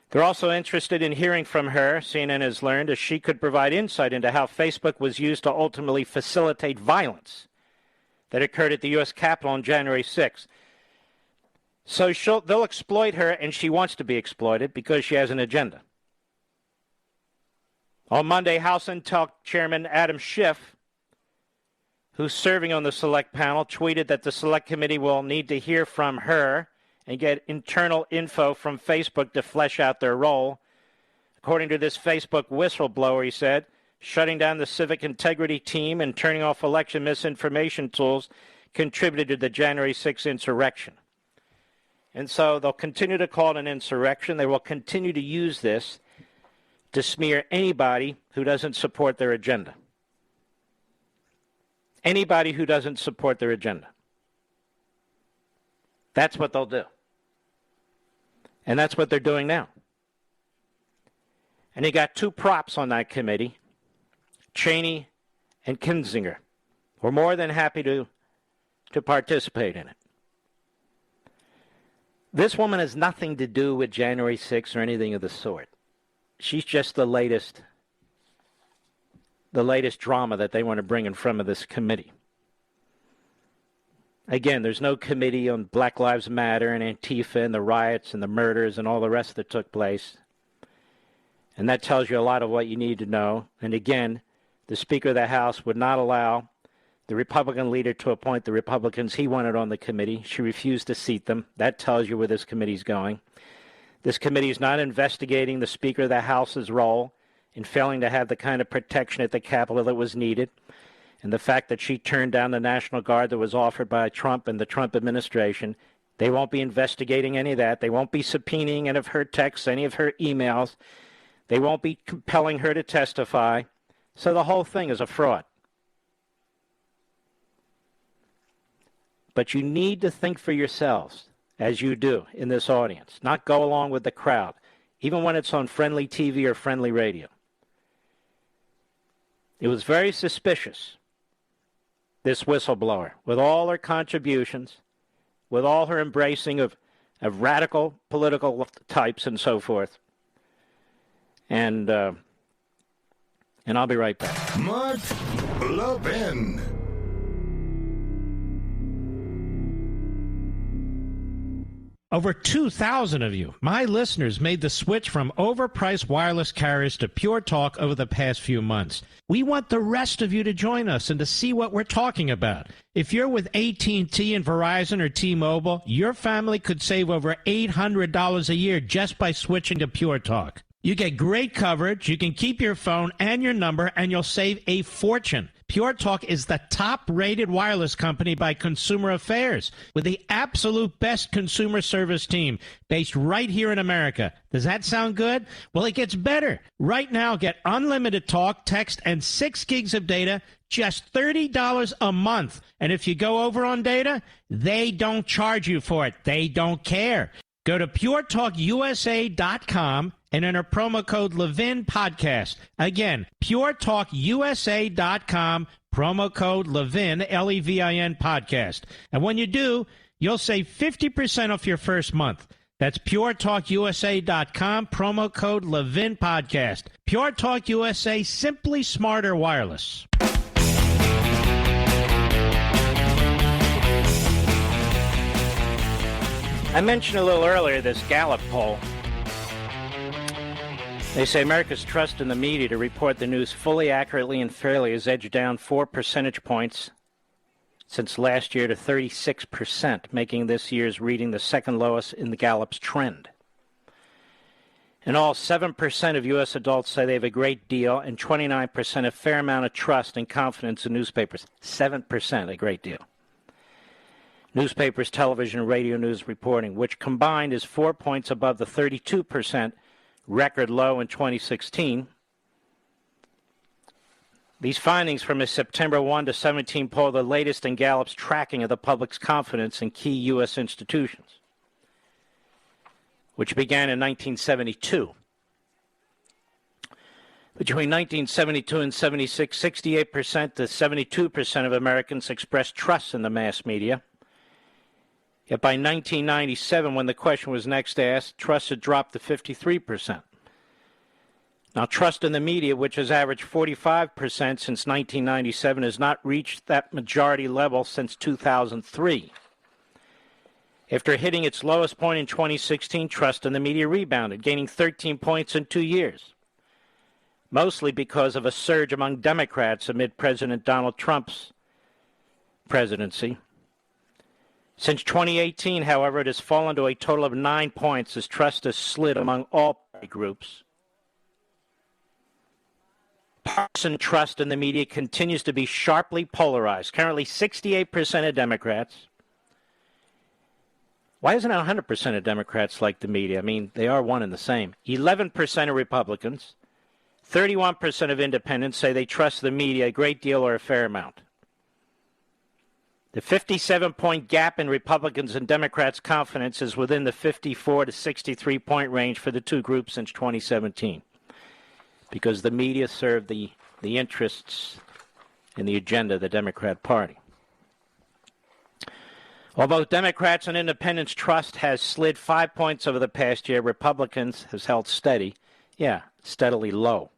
They're also interested in hearing from her, CNN has learned, as she could provide insight into how Facebook was used to ultimately facilitate violence that occurred at the U.S. Capitol on January 6th. So they'll exploit her, and she wants to be exploited because she has an agenda. On Monday, House Intel Chairman Adam Schiff, who's serving on the Select panel, tweeted that the Select Committee will need to hear from her and get internal info from Facebook to flesh out their role. According to this Facebook whistleblower, he said, shutting down the civic integrity team and turning off election misinformation tools contributed to the January 6th insurrection. And so they'll continue to call it an insurrection. They will continue to use this to smear anybody who doesn't support their agenda. Anybody who doesn't support their agenda. That's what they'll do. And that's what they're doing now. And you got 2 props on that committee. Cheney, and Kinzinger were more than happy to participate in it. This woman has nothing to do with January 6th or anything of the sort. She's just the latest drama that they want to bring in front of this committee. Again, there's no committee on Black Lives Matter and Antifa and the riots and the murders and all the rest that took place. And that tells you a lot of what you need to know. And again, the Speaker of the House would not allow the Republican leader to appoint the Republicans he wanted on the committee. She refused to seat them. That tells you where this committee's going. This committee is not investigating the Speaker of the House's role in failing to have the kind of protection at the Capitol that was needed, and the fact that she turned down the National Guard that was offered by Trump and the Trump administration. They won't be investigating any of that. They won't be subpoenaing any of her texts, any of her emails. They won't be compelling her to testify. So the whole thing is a fraud. But you need to think for yourselves, as you do in this audience, not go along with the crowd, even when it's on friendly TV or friendly radio. It was very suspicious, this whistleblower, with all her contributions, with all her embracing of radical political types and so forth. And I'll be right back. Mark Levin. Over 2,000 of you, my listeners, made the switch from overpriced wireless carriers to Pure Talk over the past few months. We want the rest of you to join us and to see what we're talking about. If you're with AT&T and Verizon or T-Mobile, your family could save over $800 a year just by switching to Pure Talk. You get great coverage, you can keep your phone and your number, and you'll save a fortune. Pure Talk is the top-rated wireless company by Consumer Affairs, with the absolute best consumer service team based right here in America. Does that sound good? Well, it gets better. Right now, get unlimited talk, text, and 6 gigs of data, just $30 a month. And if you go over on data, they don't charge you for it. They don't care. Go to puretalkusa.com and enter promo code Levin Podcast. Again, puretalkusa.com, promo code Levin, Levin Podcast. And when you do, you'll save 50% off your first month. That's puretalkusa.com, promo code Levin Podcast. Pure Talk USA, simply smarter wireless. I mentioned a little earlier this Gallup poll. They say America's trust in the media to report the news fully, accurately, and fairly has edged down 4 percentage points since last year to 36%, making this year's reading the second lowest in the Gallup's trend. In all, 7% of U.S. adults say they have a great deal, and 29% a fair amount of trust and confidence in newspapers. 7%, a great deal. Newspapers, television, and radio news reporting, which combined is 4 points above the 32% record low in 2016. These findings from a September 1 to 17 poll are the latest in Gallup's tracking of the public's confidence in key U.S. institutions, which began in 1972. Between 1972 and 76, 68% to 72% of Americans expressed trust in the mass media. Yet by 1997, when the question was next asked, trust had dropped to 53%. Now, trust in the media, which has averaged 45% since 1997, has not reached that majority level since 2003. After hitting its lowest point in 2016, trust in the media rebounded, gaining 13 points in 2 years, mostly because of a surge among Democrats amid President Donald Trump's presidency. Since 2018, however, it has fallen to a total of 9 points as trust has slid among all party groups. Partisan trust in the media continues to be sharply polarized. Currently, 68% of Democrats. Why isn't it 100% of Democrats like the media? I mean, they are one and the same. 11% of Republicans. 31% of independents say they trust the media a great deal or a fair amount. The 57-point gap in Republicans and Democrats' confidence is within the 54 to 63-point range for the two groups since 2017, because the media served the the interests and the agenda of the Democrat Party. While both Democrats and independents' trust has slid 5 points over the past year, Republicans has held steady, steadily low.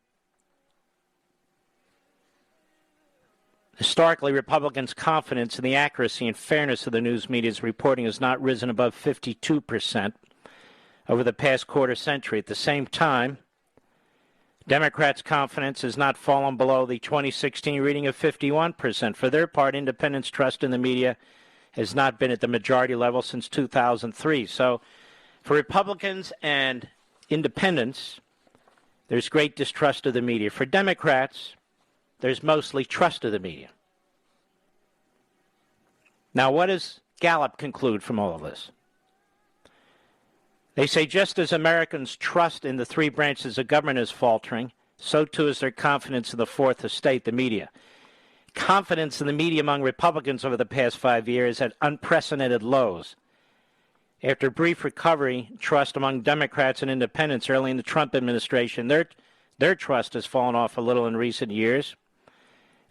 Historically, Republicans' confidence in the accuracy and fairness of the news media's reporting has not risen above 52% over the past quarter century. At the same time, Democrats' confidence has not fallen below the 2016 reading of 51%. For their part, independents' trust in the media has not been at the majority level since 2003. So for Republicans and independents, there's great distrust of the media. For Democrats, there's mostly trust of the media. Now, what does Gallup conclude from all of this? They say just as Americans' trust in the three branches of government is faltering, so too is their confidence in the fourth estate, the media. Confidence in the media among Republicans over the past 5 years at unprecedented lows. After a brief recovery, trust among Democrats and independents early in the Trump administration, their trust has fallen off a little in recent years.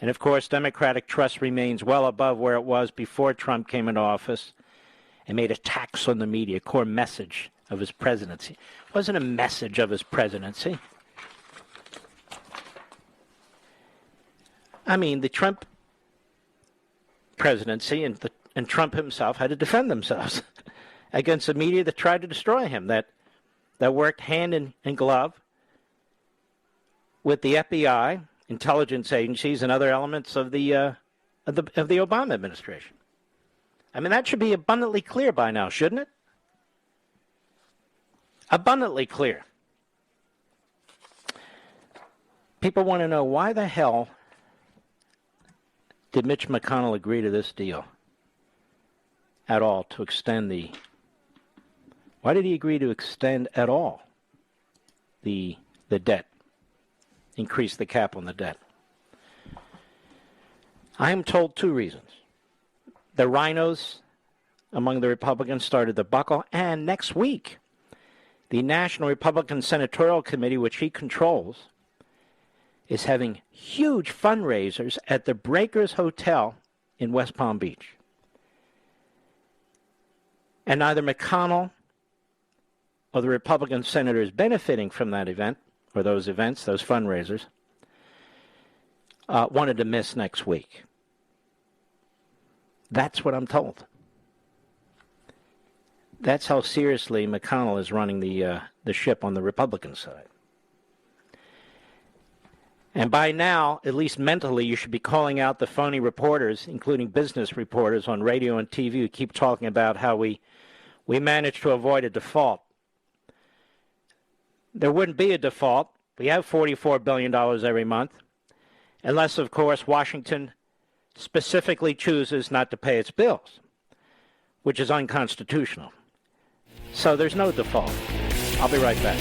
And, of course, Democratic trust remains well above where it was before Trump came into office and made attacks on the media a core message of his presidency. It wasn't a message of his presidency. I mean, the Trump presidency and Trump himself had to defend themselves against the media that tried to destroy him, that worked hand in glove with the FBI, intelligence agencies, and other elements of the Obama administration. I mean, that should be abundantly clear by now, shouldn't it? Abundantly clear. People want to know, why the hell did Mitch McConnell agree to this deal at all, to extend the... Why did he agree to extend at all the debt, increase the cap on the debt? I am told two reasons. The rhinos among the Republicans started to buckle, and next week, the National Republican Senatorial Committee, which he controls, is having huge fundraisers at the Breakers Hotel in West Palm Beach. And neither McConnell or the Republican senators benefiting from that event, or those events, those fundraisers, wanted to miss next week. That's what I'm told. That's how seriously McConnell is running the ship on the Republican side. And by now, at least mentally, you should be calling out the phony reporters, including business reporters on radio and TV, who keep talking about how we managed to avoid a default. There wouldn't be a default. We have $44 billion every month, unless, of course, Washington specifically chooses not to pay its bills, which is unconstitutional. So there's no default. I'll be right back.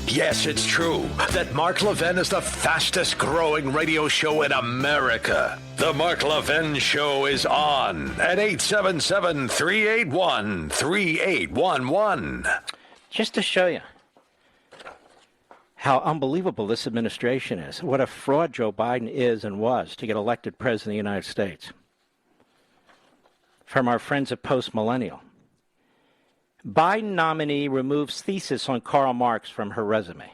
Yes, it's true that Mark Levin is the fastest growing radio show in America. The Mark Levin Show is on at 877-381-3811. Just to show you how unbelievable this administration is, what a fraud Joe Biden is and was to get elected president of the United States. From our friends at Post Millennial. Biden nominee removes thesis on Karl Marx from her resume.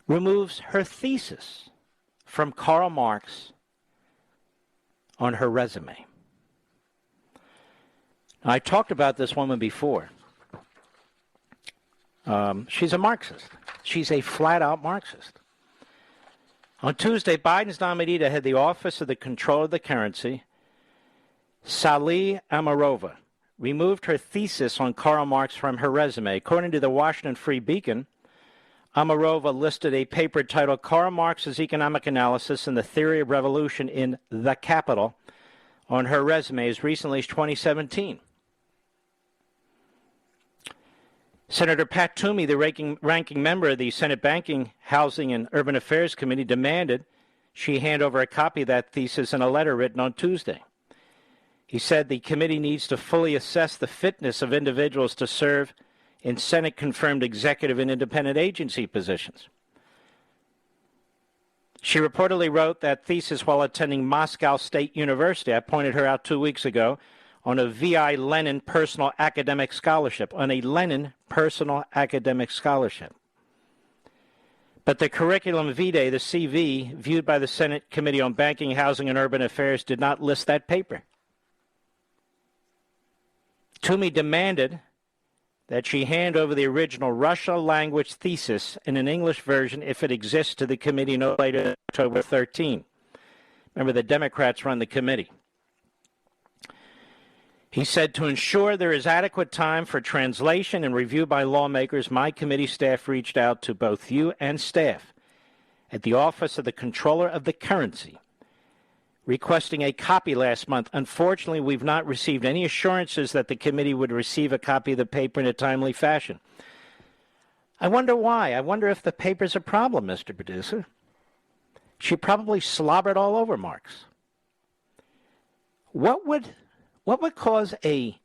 Removes her thesis from Karl Marx on her resume. Now, I talked about this woman before. She's a Marxist. She's a flat-out Marxist. On Tuesday, Biden's nominee to head the Office of the Control of the Currency, Salih Amarova, removed her thesis on Karl Marx from her resume. According to the Washington Free Beacon, Amarova listed a paper titled Karl Marx's Economic Analysis and the Theory of Revolution in the Capital on her resume as recently as 2017. Senator Pat Toomey, the ranking member of the Senate Banking, Housing, and Urban Affairs Committee, demanded she hand over a copy of that thesis in a letter written on Tuesday. He said the committee needs to fully assess the fitness of individuals to serve in Senate-confirmed executive and independent agency positions. She reportedly wrote that thesis while attending Moscow State University. I pointed her out 2 weeks ago on a V.I. Lenin Personal Academic Scholarship, But the curriculum vitae, the CV, viewed by the Senate Committee on Banking, Housing, and Urban Affairs, did not list that paper. Toomey demanded that she hand over the original Russian-language thesis in an English version if it exists to the committee no later than October 13. Remember, the Democrats run the committee. He said, to ensure there is adequate time for translation and review by lawmakers, my committee staff reached out to both you and staff at the Office of the Comptroller of the Currency, requesting a copy last month. Unfortunately, we've not received any assurances that the committee would receive a copy of the paper in a timely fashion. I wonder why. I wonder if the paper's a problem, Mr. Producer. She probably slobbered all over Marx. What would cause a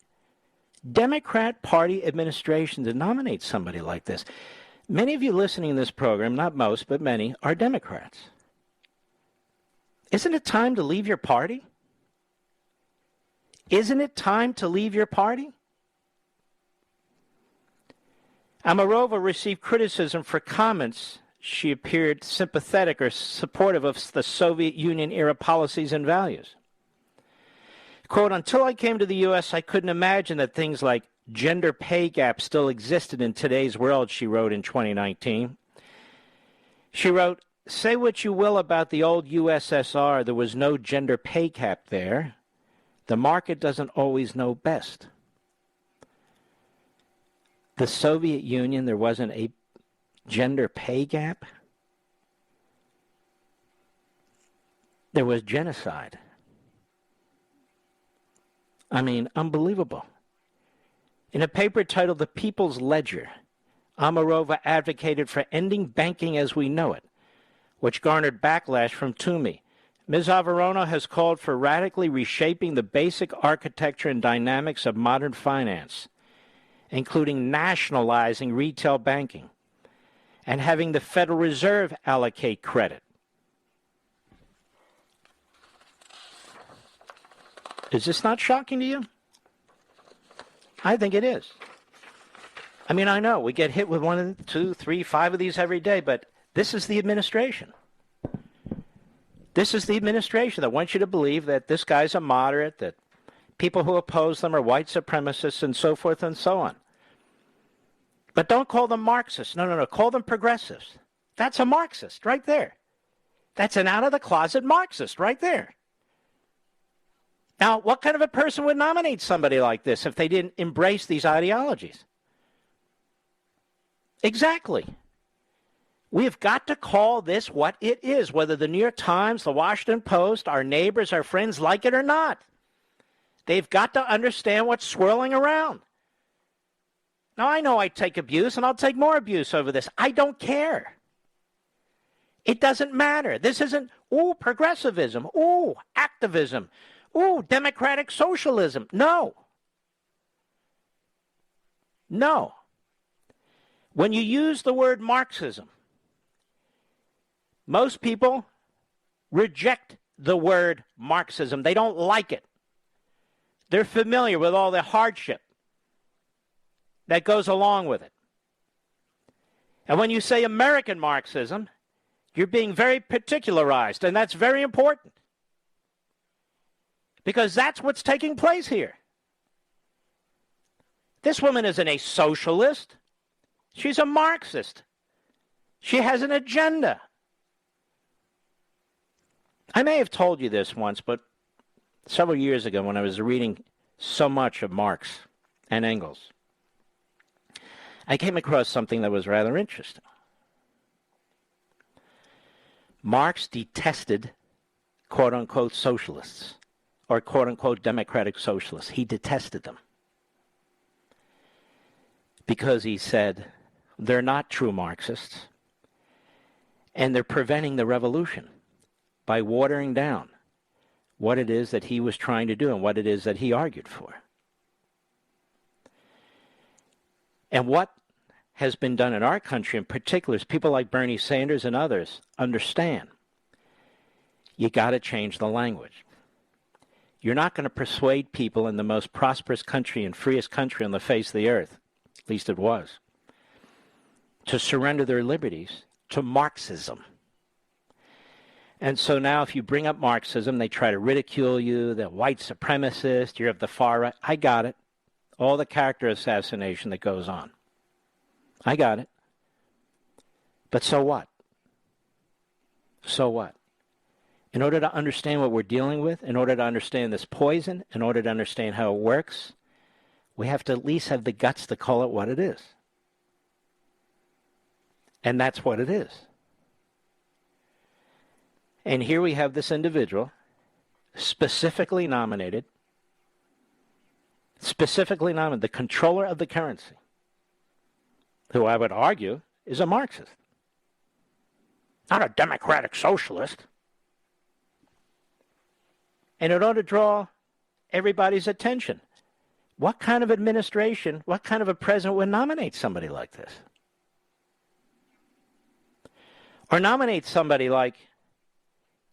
Democrat Party administration to nominate somebody like this? Many of you listening to this program, not most, but many, are Democrats. Isn't it time to leave your party? Isn't it time to leave your party? Amarova received criticism for comments she appeared sympathetic or supportive of the Soviet Union-era policies and values. Quote, until I came to the U.S., I couldn't imagine that things like gender pay gap still existed in today's world, she wrote in 2019. She wrote, say what you will about the old USSR, there was no gender pay gap there. The market doesn't always know best. The Soviet Union, there wasn't a gender pay gap. There was genocide. I mean, unbelievable. In a paper titled The People's Ledger, Amarova advocated for ending banking as we know it, which garnered backlash from Toomey. Ms. Averona has called for radically reshaping the basic architecture and dynamics of modern finance, including nationalizing retail banking and having the Federal Reserve allocate credit. Is this not shocking to you? I think it is. I mean, I know we get hit with 1, 2, 3, 5 of these every day, but this is the administration. This is the administration that wants you to believe that this guy's a moderate, that people who oppose them are white supremacists, and so forth and so on. But don't call them Marxists. No. Call them progressives. That's a Marxist right there. That's an out-of-the-closet Marxist right there. Now, what kind of a person would nominate somebody like this if they didn't embrace these ideologies? Exactly. We have got to call this what it is, whether the New York Times, the Washington Post, our neighbors, our friends like it or not. They've got to understand what's swirling around. Now, I know I take abuse, and I'll take more abuse over this. I don't care. It doesn't matter. This isn't, progressivism, activism, democratic socialism. No. When you use the word Marxism, most people reject the word Marxism. They don't like it. They're familiar with all the hardship that goes along with it. And when you say American Marxism, you're being very particularized, and that's very important. Because that's what's taking place here. This woman isn't a socialist. She's a Marxist. She has an agenda. I may have told you this once, but several years ago when I was reading so much of Marx and Engels, I came across something that was rather interesting. Marx detested quote-unquote socialists or quote-unquote democratic socialists. He detested them because he said they're not true Marxists and they're preventing the revolution. by watering down what it is that he was trying to do and what it is that he argued for. And what has been done in our country in particular is people like Bernie Sanders and others understand you got to change the language. You're not going to persuade people in the most prosperous country and freest country on the face of the earth, at least it was, to surrender their liberties to Marxism. And so now if you bring up Marxism, they try to ridicule you, the white supremacist, you're of the far right. I got it. All the character assassination that goes on. I got it. But so what? So what? In order to understand what we're dealing with, in order to understand this poison, in order to understand how it works, we have to at least have the guts to call it what it is. And that's what it is. And here we have this individual, specifically nominated, the controller of the currency, who I would argue is a Marxist, not a democratic socialist. And in order to draw everybody's attention, what kind of administration, what kind of a president would nominate somebody like this? Or nominate somebody like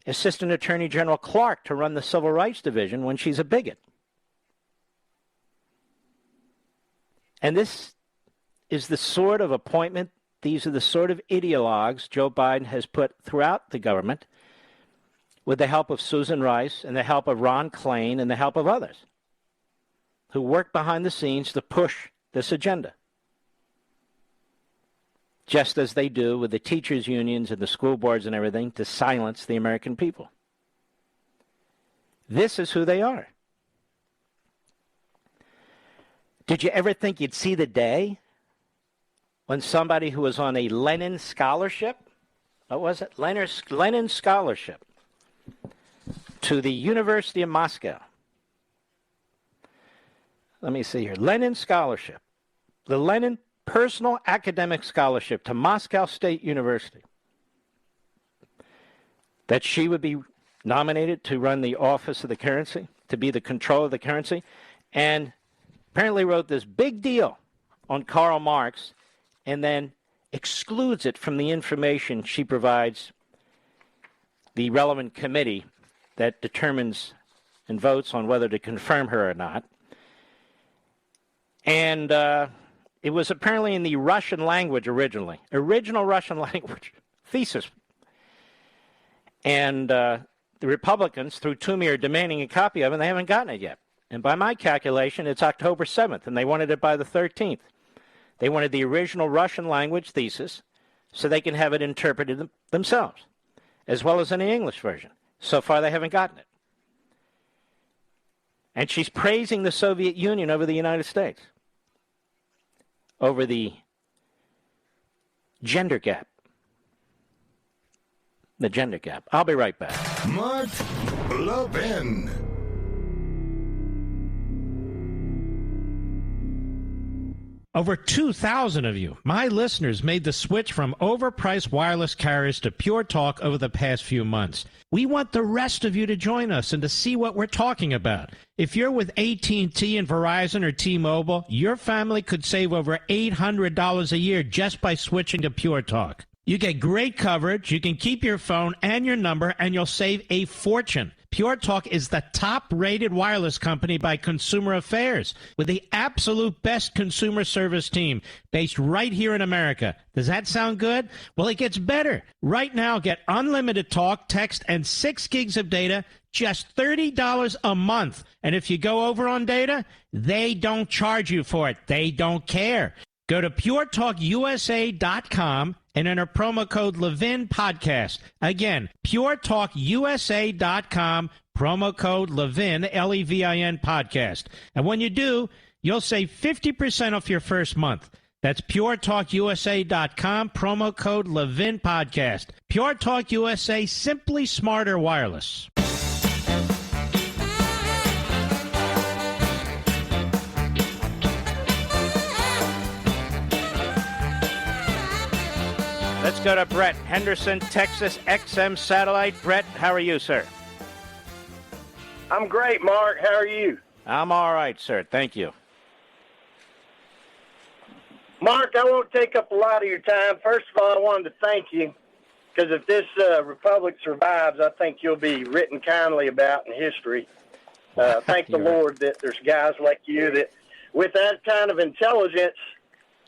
Assistant Attorney General Clark to run the Civil Rights Division when she's a bigot? And this is the sort of appointment, these are the sort of ideologues Joe Biden has put throughout the government with the help of Susan Rice and the help of Ron Klain and the help of others who work behind the scenes to push this agenda, just as they do with the teachers' unions and the school boards and everything to silence the American people. This is who they are. Did you ever think you'd see the day when somebody who was on a Lenin scholarship, what was it? Lenin scholarship to the University of Moscow. Let me see here. Lenin scholarship. The Lenin personal academic scholarship to Moscow State University. That she would be nominated to run the office of the currency, to be the controller of the currency, and apparently wrote this big deal on Karl Marx and then excludes it from the information she provides the relevant committee that determines and votes on whether to confirm her or not. And it was apparently in the Russian language originally, original Russian language thesis. And the Republicans, through Toomey, are demanding a copy of it, and they haven't gotten it yet. And by my calculation, it's October 7th, and they wanted it by the 13th. They wanted the original Russian language thesis so they can have it interpreted themselves, as well as in the English version. So far, they haven't gotten it. And she's praising the Soviet Union over the United States, over the gender gap. The gender gap. I'll be right back. Mark Levin. Over 2,000 of you, my listeners, made the switch from overpriced wireless carriers to Pure Talk over the past few months. We want the rest of you to join us and to see what we're talking about. If you're with AT&T and Verizon or T-Mobile, your family could save over $800 a year just by switching to Pure Talk. You get great coverage, you can keep your phone and your number, and you'll save a fortune. Pure Talk is the top-rated wireless company by Consumer Affairs with the absolute best consumer service team based right here in America. Does that sound good? Well, it gets better. Right now, get unlimited talk, text, and 6 gigs of data, just $30 a month. And if you go over on data, they don't charge you for it. They don't care. Go to puretalkusa.com and enter promo code Levin Podcast. Again, puretalkusa.com, promo code Levin, Levin Podcast. And when you do, you'll save 50% off your first month. That's puretalkusa.com, promo code Levin Podcast. Pure Talk USA, simply smarter wireless. Let's Let's go to Brett, Henderson, Texas, XM Satellite. Brett, how are you, sir? I'm great, Mark. How are you? I'm all right, sir. Thank you. Mark, I won't take up a lot of your time. First of all, I wanted to thank you, because if this republic survives, I think you'll be written kindly about in history. Thank the Lord that there's guys like you that, with that kind of intelligence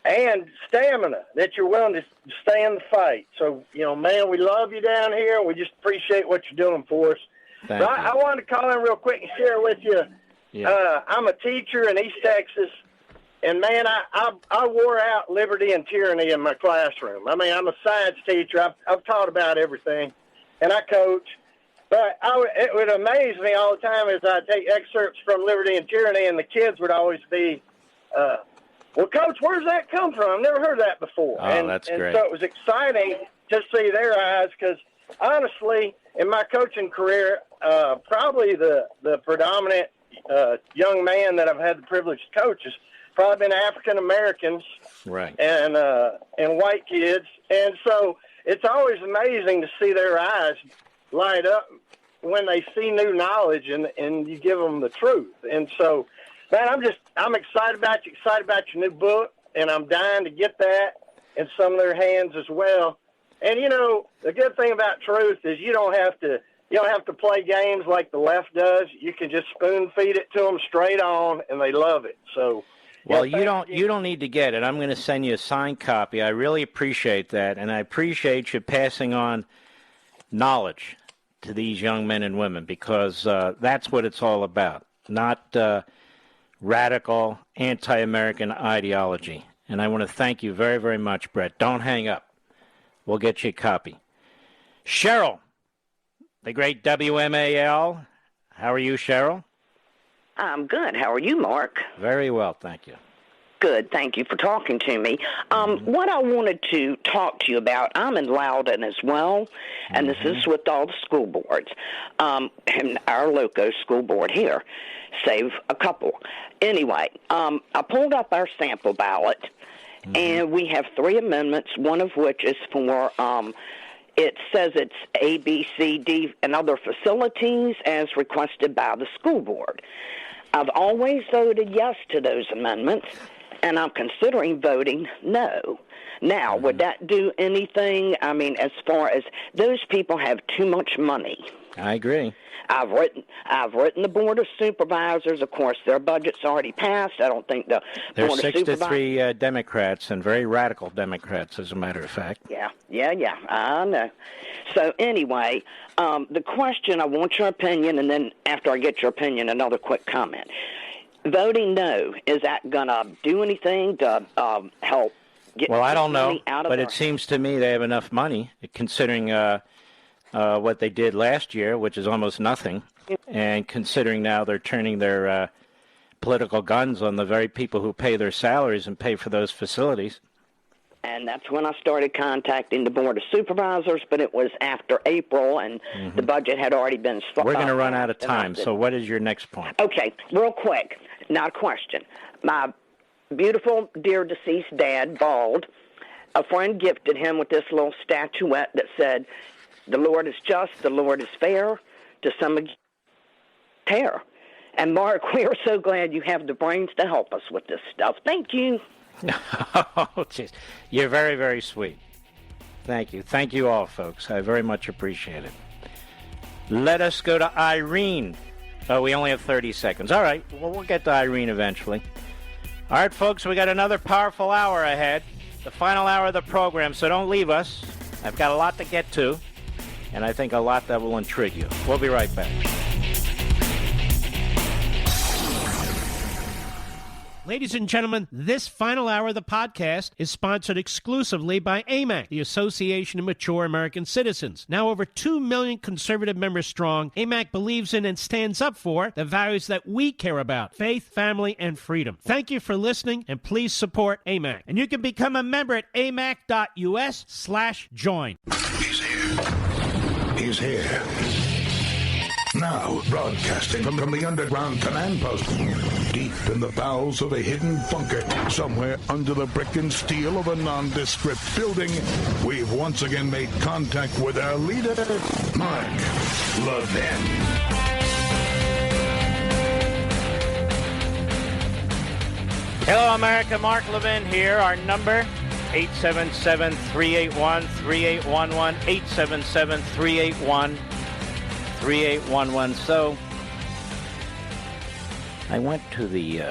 and stamina, that you're willing to stay in the fight. So, man, we love you down here, and we just appreciate what you're doing for us. Thank you. I wanted to call in real quick and share with you. Yeah. I'm a teacher in East Texas, and, man, I wore out liberty and tyranny in my classroom. I mean, I'm a science teacher. I've taught about everything, and I coach. But it would amaze me all the time as I take excerpts from Liberty and Tyranny, and the kids would always be, well, Coach, where does that come from? I've never heard that before. Oh, that's great. And so it was exciting to see their eyes, because, honestly, in my coaching career, probably the predominant young man that I've had the privilege to coach has probably been African Americans, right, and white kids. And so it's always amazing to see their eyes light up when they see new knowledge and you give them the truth. And so, man, I'm excited about you, excited about your new book, and I'm dying to get that in some of their hands as well. And the good thing about truth is you don't have to play games like the left does. You can just spoon feed it to them straight on, and they love it. So, well, you don't need to get it. I'm going to send you a signed copy. I really appreciate that, and I appreciate you passing on knowledge to these young men and women, because that's what it's all about, not radical anti-American ideology. And I want to thank you very, very much, Brett. Don't hang up. We'll get you a copy. Cheryl, the great WMAL. How are you, Cheryl? I'm good. How are you, Mark? Very well, thank you. Good. Thank you for talking to me. What I wanted to talk to you about, I'm in Loudon as well, and this is with all the school boards. And our local school board here, save a couple. Anyway, I pulled up our sample ballot, and we have 3 amendments, one of which is for, it says it's A, B, C, D, and other facilities as requested by the school board. I've always voted yes to those amendments, and I'm considering voting no. Now, would that do anything? I mean, as far as those people have too much money. I agree. I've written the Board of Supervisors. Of course, their budget's already passed. I don't think the There's Board of 6 to 3 Democrats, and very radical Democrats, as a matter of fact. Yeah, I know. So anyway, the question, I want your opinion, and then after I get your opinion, another quick comment. Voting no, is that going to do anything to help get Well, I don't know, money out of but it seems to me they have enough money, considering what they did last year, which is almost nothing, and considering now they're turning their political guns on the very people who pay their salaries and pay for those facilities. And that's when I started contacting the Board of Supervisors, but it was after April, and the budget had already been... We're going to run out of time, so what is your next point? Okay, real quick, not a question. My beautiful, dear deceased dad, bald, a friend gifted him with this little statuette that said, "The Lord is just, the Lord is fair, to some hair." And Mark, we are so glad you have the brains to help us with this stuff. Thank you. Oh, jeez. You're very, very sweet. Thank you. Thank you all, folks. I very much appreciate it. Let us go to Irene. Oh, we only have 30 seconds. All right. Well, we'll get to Irene eventually. All right, folks, we got another powerful hour ahead, the final hour of the program, so don't leave us. I've got a lot to get to, and I think a lot that will intrigue you. We'll be right back. Ladies and gentlemen, this final hour of the podcast is sponsored exclusively by AMAC, the Association of Mature American Citizens. Now over 2 million conservative members strong, AMAC believes in and stands up for the values that we care about: faith, family, and freedom. Thank you for listening, and please support AMAC. And you can become a member at amac.us/join. He's here. He's here. Now, broadcasting from the underground command post, Deep in the bowels of a hidden bunker, somewhere under the brick and steel of a nondescript building, we've once again made contact with our leader, Mark Levin. Hello, America. Mark Levin here. Our number, 877-381-3811, 877-381-3811. So, I went to the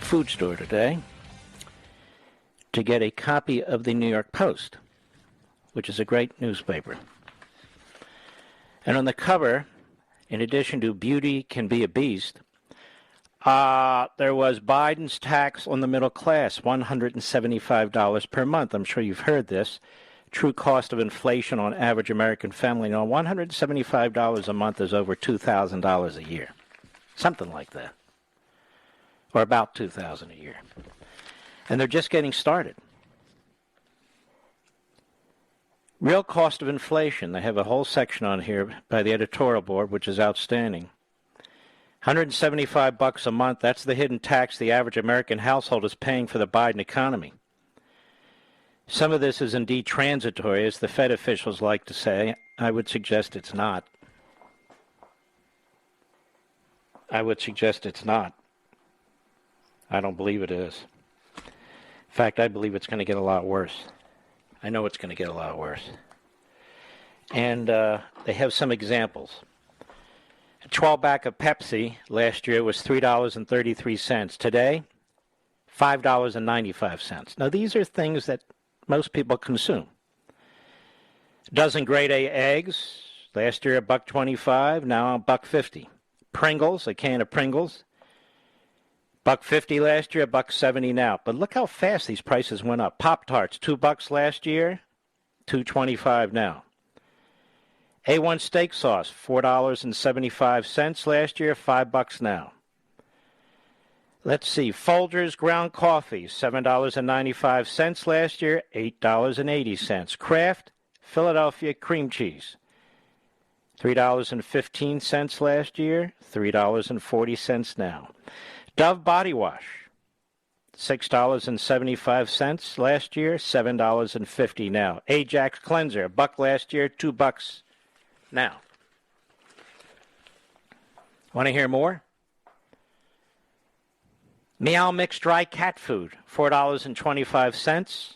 food store today to get a copy of the New York Post, which is a great newspaper. And on the cover, in addition to Beauty Can Be a Beast, there was Biden's tax on the middle class, $175 per month. I'm sure you've heard this. True cost of inflation on average American family. Now, $175 a month is over $2,000 a year. Something like that. Or about $2,000 a year. And they're just getting started. Real cost of inflation. They have a whole section on here by the editorial board, which is outstanding. $175 a month, that's the hidden tax the average American household is paying for the Biden economy. Some of this is indeed transitory, as the Fed officials like to say. I would suggest it's not. I don't believe it is. In fact, I believe it's going to get a lot worse. I know it's going to get a lot worse. And they have some examples. A 12-pack of Pepsi last year was $3.33. Today, $5.95. Now, these are things that most people consume. A dozen grade A eggs, last year $1.25, now $1.50. Pringles, a can of Pringles, $1.50 last year, $1.70 now. But look how fast these prices went up. Pop-Tarts, $2 last year, $2.25 now. A1 steak sauce, $4.75 last year, $5 now. Let's see, Folgers ground coffee, $7.95 last year, $8.80. Kraft Philadelphia cream cheese, $3.15 last year, $3.40 now. Dove body wash, $6.75 last year, $7.50 now. Ajax cleanser, $1 last year, $2 now. Want to hear more? Meow Mix dry cat food, $4.25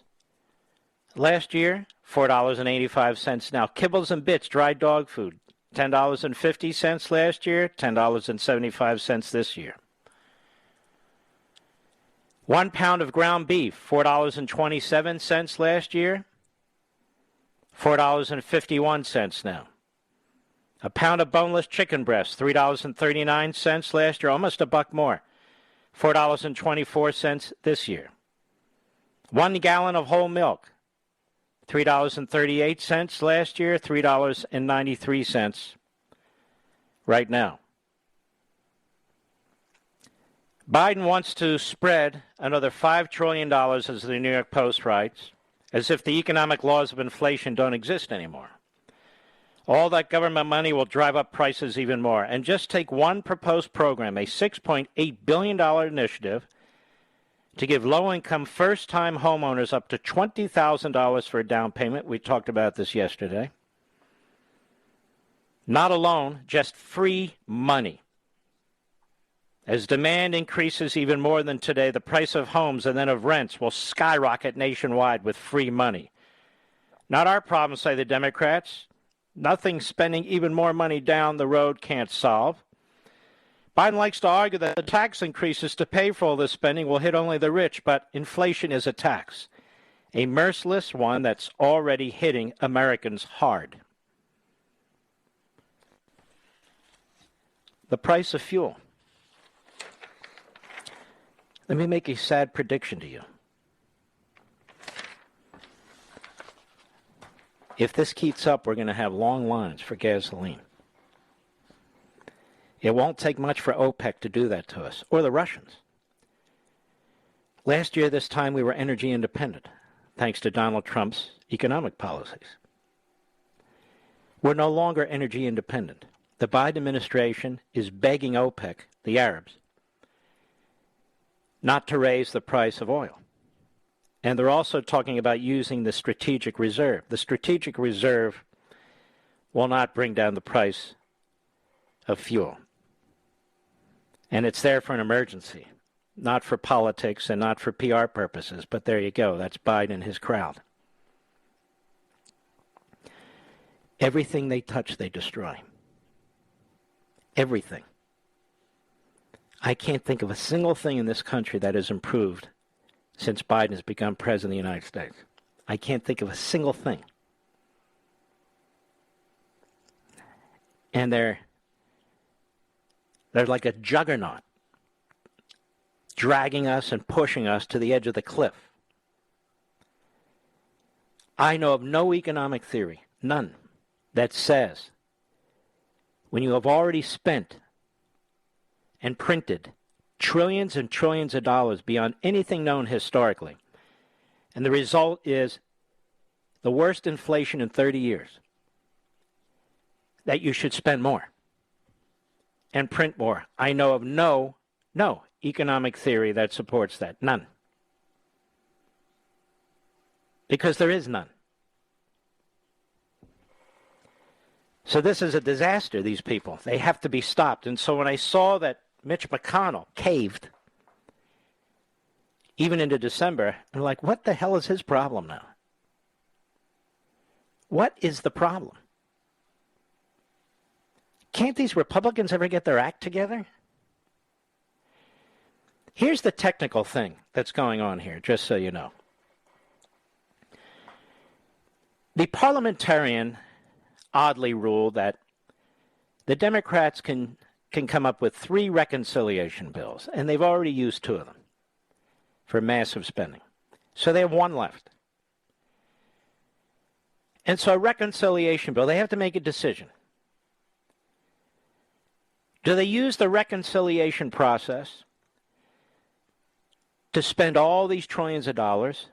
last year, $4.85 now. Kibbles and Bits dry dog food, $10.50 last year, $10.75 this year. 1 pound of ground beef, $4.27 last year, $4.51 now. A pound of boneless chicken breast, $3.39 last year, almost $1 more, $4.24 this year. 1 gallon of whole milk, $3.38 last year, $3.93 right now. Biden wants to spread another $5 trillion, as the New York Post writes, as if the economic laws of inflation don't exist anymore. All that government money will drive up prices even more. And just take one proposed program, a $6.8 billion initiative to give low-income first-time homeowners up to $20,000 for a down payment. We talked about this yesterday. Not a loan, just free money. As demand increases even more than today, the price of homes and then of rents will skyrocket nationwide with free money. Not our problem, say the Democrats. Nothing spending even more money down the road can't solve. Biden likes to argue that the tax increases to pay for all this spending will hit only the rich, but inflation is a tax, a merciless one that's already hitting Americans hard. The price of fuel. Let me make a sad prediction to you. If this keeps up, we're going to have long lines for gasoline. It won't take much for OPEC to do that to us, or the Russians. Last year, this time, we were energy independent, thanks to Donald Trump's economic policies. We're no longer energy independent. The Biden administration is begging OPEC, the Arabs, not to raise the price of oil. And they're also talking about using the strategic reserve. The strategic reserve will not bring down the price of fuel. And it's there for an emergency, not for politics and not for PR purposes. But there you go. That's Biden and his crowd. Everything they touch, they destroy. Everything. I can't think of a single thing in this country that has improved since Biden has become president of the United States. I can't think of a single thing. And they're like a juggernaut, dragging us and pushing us to the edge of the cliff. I know of no economic theory, none, that says when you have already spent and printed trillions and trillions of dollars beyond anything known historically, and the result is the worst inflation in 30 years, that you should spend more and print more. I know of no economic theory that supports that. None. Because there is none. So this is a disaster, these people. They have to be stopped. And so when I saw that Mitch McConnell caved, even into December, I'm like, what the hell is his problem now? What is the problem? Can't these Republicans ever get their act together? Here's the technical thing that's going on here, just so you know. The parliamentarian oddly ruled that the Democrats can come up with 3 reconciliation bills, and they've already used 2 of them for massive spending. So they have 1 left. And so a reconciliation bill, they have to make a decision. Do they use the reconciliation process to spend all these trillions of dollars,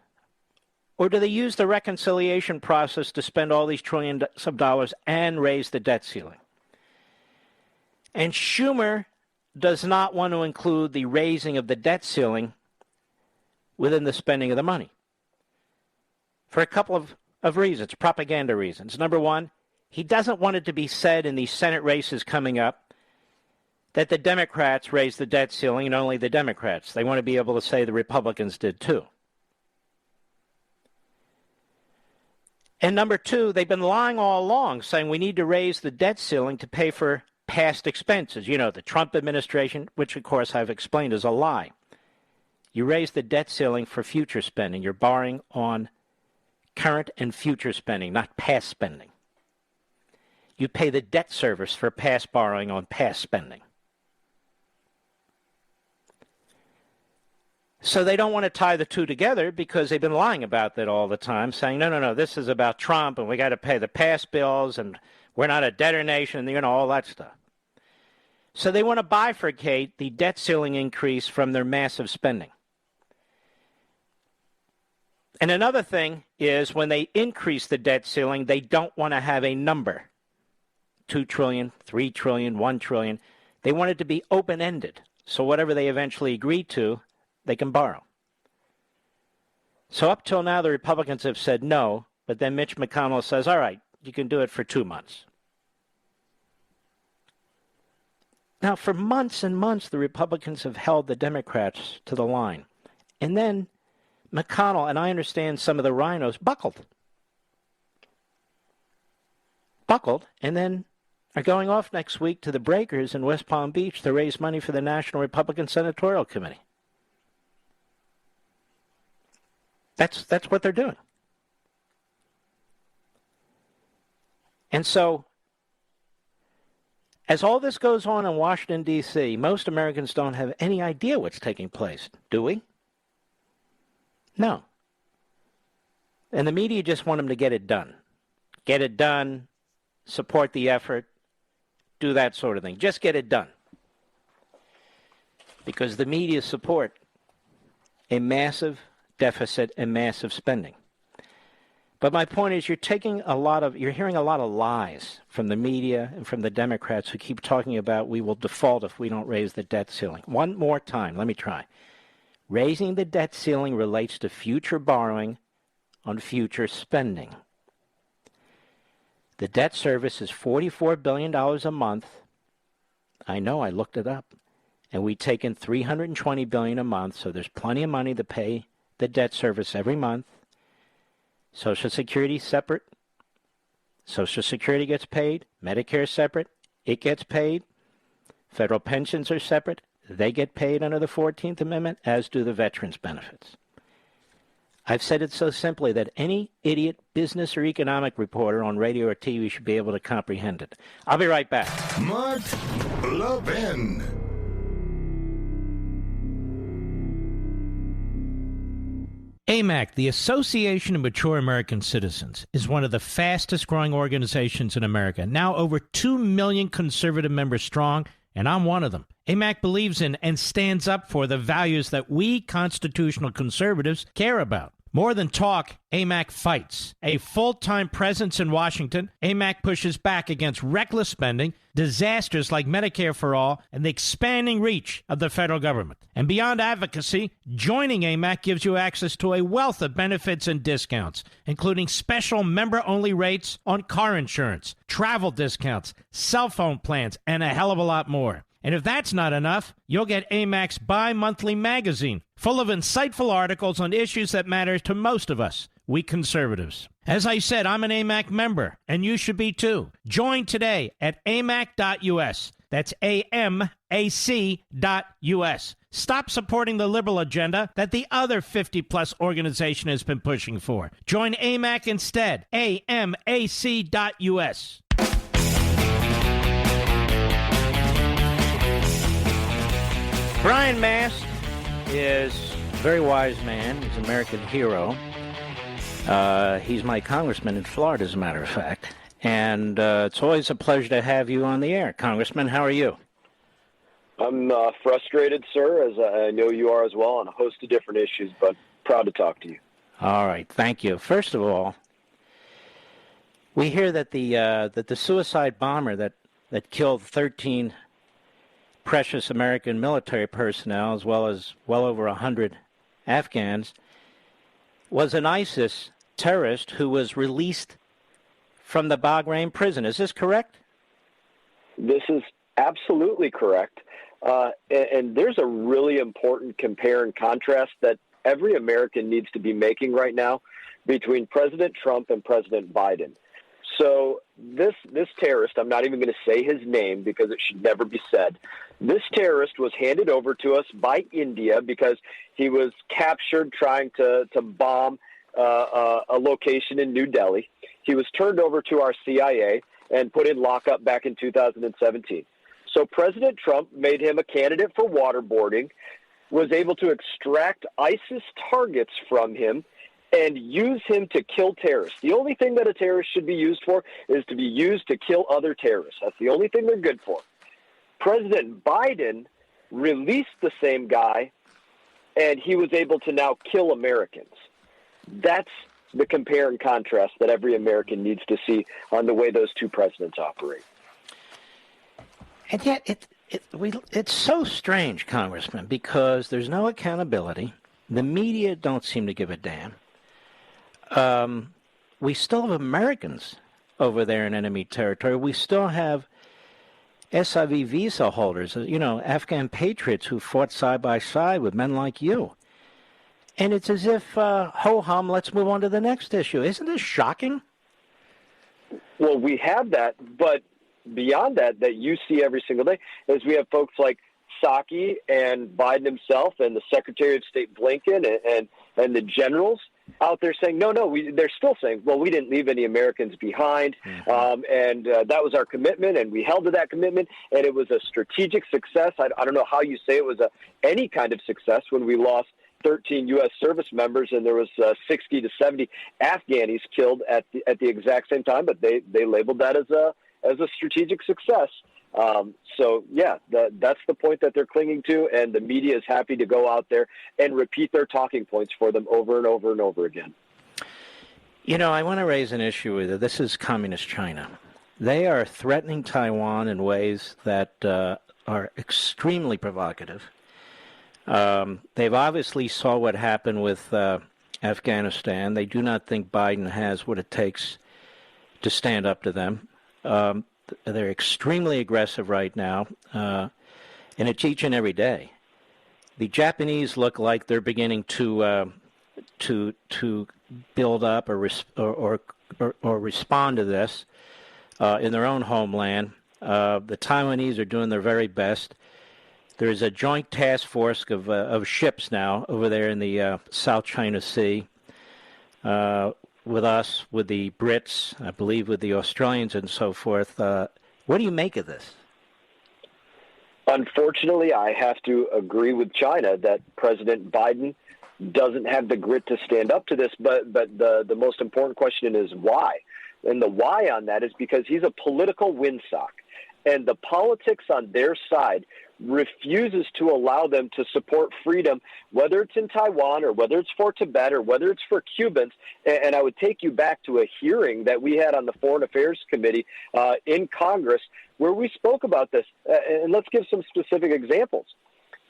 or do they use the reconciliation process to spend all these trillions of dollars and raise the debt ceiling? And Schumer does not want to include the raising of the debt ceiling within the spending of the money for a couple of reasons, propaganda reasons. Number one, he doesn't want it to be said in these Senate races coming up that the Democrats raised the debt ceiling and only the Democrats. They want to be able to say the Republicans did too. And number two, they've been lying all along, saying we need to raise the debt ceiling to pay for past expenses. You know, the Trump administration, which of course I've explained is a lie. You raise the debt ceiling for future spending. You're borrowing on current and future spending, not past spending. You pay the debt service for past borrowing on past spending. So they don't want to tie the two together because they've been lying about that all the time, saying, no, this is about Trump and we got to pay the past bills and we're not a debtor nation, all that stuff. So they want to bifurcate the debt ceiling increase from their massive spending. And another thing is when they increase the debt ceiling, they don't want to have a number, 2 trillion, 3 trillion, 1 trillion. They want it to be open-ended. So whatever they eventually agree to, they can borrow. So up till now, the Republicans have said no, but then Mitch McConnell says, all right, you can do it for 2 months. Now, for months and months, the Republicans have held the Democrats to the line. And then McConnell, and I understand some of the rhinos, buckled, and then are going off next week to the breakers in West Palm Beach to raise money for the National Republican Senatorial Committee. That's what they're doing. And so, as all this goes on in Washington, D.C., most Americans don't have any idea what's taking place, do we? No. And the media just want them to get it done. Get it done, support the effort, do that sort of thing. Just get it done. Because the media support a massive deficit and massive spending. But my point is you're hearing a lot of lies from the media and from the Democrats who keep talking about we will default if we don't raise the debt ceiling. One more time, let me try. Raising the debt ceiling relates to future borrowing on future spending. The debt service is $44 billion a month. I know, I looked it up. And we take in $320 billion a month, so there's plenty of money to pay the debt service every month. Social Security is separate. Social Security gets paid. Medicare is separate. It gets paid. Federal pensions are separate. They get paid under the 14th Amendment, as do the veterans' benefits. I've said it so simply that any idiot business or economic reporter on radio or TV should be able to comprehend it. I'll be right back. Mark Levin. AMAC, the Association of Mature American Citizens, is one of the fastest growing organizations in America, now over 2 million conservative members strong, and I'm one of them. AMAC believes in and stands up for the values that we constitutional conservatives care about. More than talk, AMAC fights. A full-time presence in Washington, AMAC pushes back against reckless spending, disasters like Medicare for All, and the expanding reach of the federal government. And beyond advocacy, joining AMAC gives you access to a wealth of benefits and discounts, including special member-only rates on car insurance, travel discounts, cell phone plans, and a hell of a lot more. And if that's not enough, you'll get AMAC's bi-monthly magazine, full of insightful articles on issues that matter to most of us, we conservatives. As I said, I'm an AMAC member, and you should be too. Join today at amac.us. That's AMAC.us. Stop supporting the liberal agenda that the other 50-plus organization has been pushing for. Join AMAC instead. AMAC.us. Brian Mast is a very wise man. He's an American hero. He's my congressman in Florida, as a matter of fact. And it's always a pleasure to have you on the air. Congressman, how are you? I'm frustrated, sir, as I know you are as well, on a host of different issues, but proud to talk to you. All right, thank you. First of all, we hear that the suicide bomber that killed 13 precious American military personnel, as well as well over 100 Afghans, was an ISIS terrorist who was released from the Bahrain prison. Is this correct? This is absolutely correct. And there's a really important compare and contrast that every American needs to be making right now between President Trump and President Biden. So this terrorist, I'm not even going to say his name because it should never be said. This terrorist was handed over to us by India because he was captured trying to bomb a location in New Delhi. He was turned over to our CIA and put in lockup back in 2017. So President Trump made him a candidate for waterboarding, was able to extract ISIS targets from him, and use him to kill terrorists. The only thing that a terrorist should be used for is to be used to kill other terrorists. That's the only thing they're good for. President Biden released the same guy, and he was able to now kill Americans. That's the compare and contrast that every American needs to see on the way those two presidents operate. And yet it's so strange, Congressman, because there's no accountability. The media don't seem to give a damn. We still have Americans over there in enemy territory. We still have SIV visa holders, Afghan patriots who fought side by side with men like you. And it's as if, ho-hum, let's move on to the next issue. Isn't this shocking? Well, we have that, but beyond that you see every single day is we have folks like Psaki and Biden himself and the Secretary of State Blinken and the generals out there saying, they're still saying, well, we didn't leave any Americans behind, and that was our commitment, and we held to that commitment, and it was a strategic success. I don't know how you say it was any kind of success when we lost 13 U.S. service members and there was 60 to 70 Afghanis killed at the exact same time, but they labeled that as a strategic success. That's the point that they're clinging to, and the media is happy to go out there and repeat their talking points for them over and over and over again. I want to raise an issue with it. This is Communist China. They are threatening Taiwan in ways that are extremely provocative. They've obviously saw what happened with Afghanistan. They do not think Biden has what it takes to stand up to them. They're extremely aggressive right now, and it's each and every day. The Japanese look like they're beginning to build up or respond to this in their own homeland. The Taiwanese are doing their very best. There's a joint task force of ships now over there in the South China Sea with us, with the Brits, I believe with the Australians and so forth. What do you make of this? Unfortunately, I have to agree with China that President Biden doesn't have the grit to stand up to this, but the most important question is why? And the why on that is because he's a political windsock, and the politics on their side refuses to allow them to support freedom, whether it's in Taiwan or whether it's for Tibet or whether it's for Cubans. And I would take you back to a hearing that we had on the Foreign Affairs Committee in Congress where we spoke about this. And let's give some specific examples.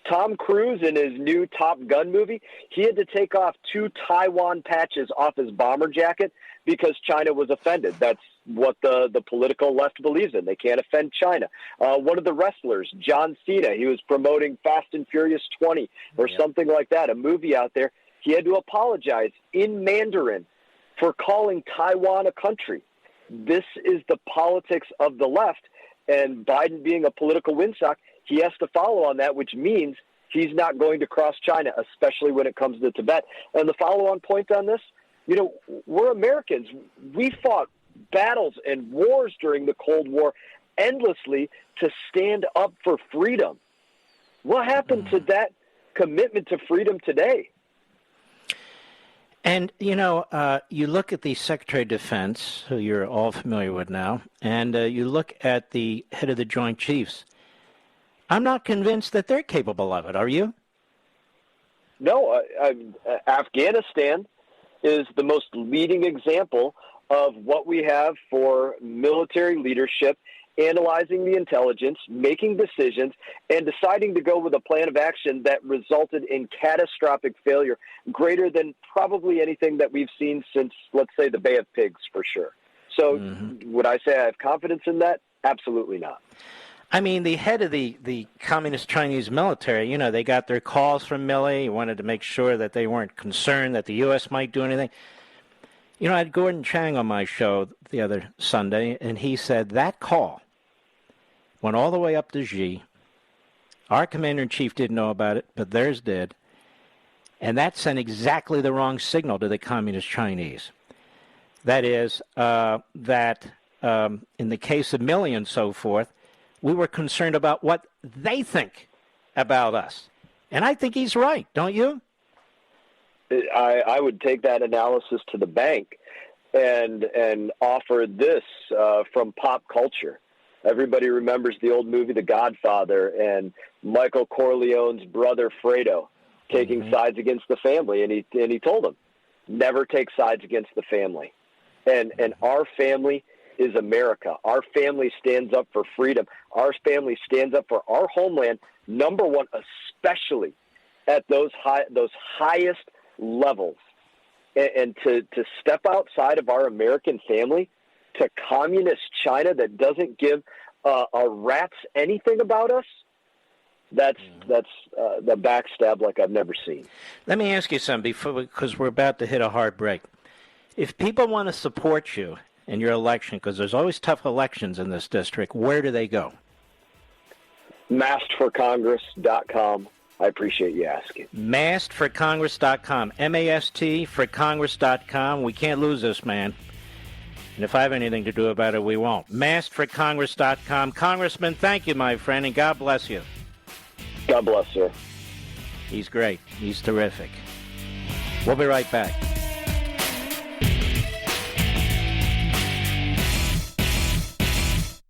Tom Cruise in his new Top Gun movie, he had to take off 2 Taiwan patches off his bomber jacket because China was offended. That's what the political left believes in. They can't offend China. One of the wrestlers, John Cena, he was promoting Fast and Furious 20 or something like that, a movie out there. He had to apologize in Mandarin for calling Taiwan a country. This is the politics of the left, and Biden being a political windsock, he has to follow on that, which means he's not going to cross China, especially when it comes to Tibet. And the follow-on point on this, we're Americans. We fought battles and wars during the Cold War endlessly to stand up for freedom. What happened to that commitment to freedom today? And, you look at the Secretary of Defense, who you're all familiar with now, and you look at the head of the Joint Chiefs. I'm not convinced that they're capable of it. Are you? No. Afghanistan is the most leading example of what we have for military leadership, analyzing the intelligence, making decisions, and deciding to go with a plan of action that resulted in catastrophic failure, greater than probably anything that we've seen since, let's say, the Bay of Pigs, for sure. So would I say I have confidence in that? Absolutely not. I mean, the head of the Communist Chinese military, they got their calls from Milley. He wanted to make sure that they weren't concerned that the U.S. might do anything. I had Gordon Chang on my show the other Sunday, and he said that call went all the way up to Xi. Our commander-in-chief didn't know about it, but theirs did. And that sent exactly the wrong signal to the Communist Chinese. That is, that in the case of Milley and so forth, we were concerned about what they think about us. And I think he's right, don't you? I would take that analysis to the bank and offer this from pop culture. Everybody remembers the old movie The Godfather and Michael Corleone's brother Fredo taking sides against the family, and he told him, never take sides against the family. And our family is America. Our family stands up for freedom. Our family stands up for our homeland, number one, especially at those highest levels. And to step outside of our American family to communist China that doesn't give a rat's anything about us, that's the backstab like I've never seen. Let me ask you something because we're about to hit a hard break. If people want to support you in your election, because there's always tough elections in this district, where do they go? MastForCongress.com. I appreciate you asking. MastForCongress.com. MAST for Congress.com. We can't lose this, man. And if I have anything to do about it, we won't. MastForCongress.com. Congressman, thank you, my friend, and God bless you. God bless, sir. He's great. He's terrific. We'll be right back.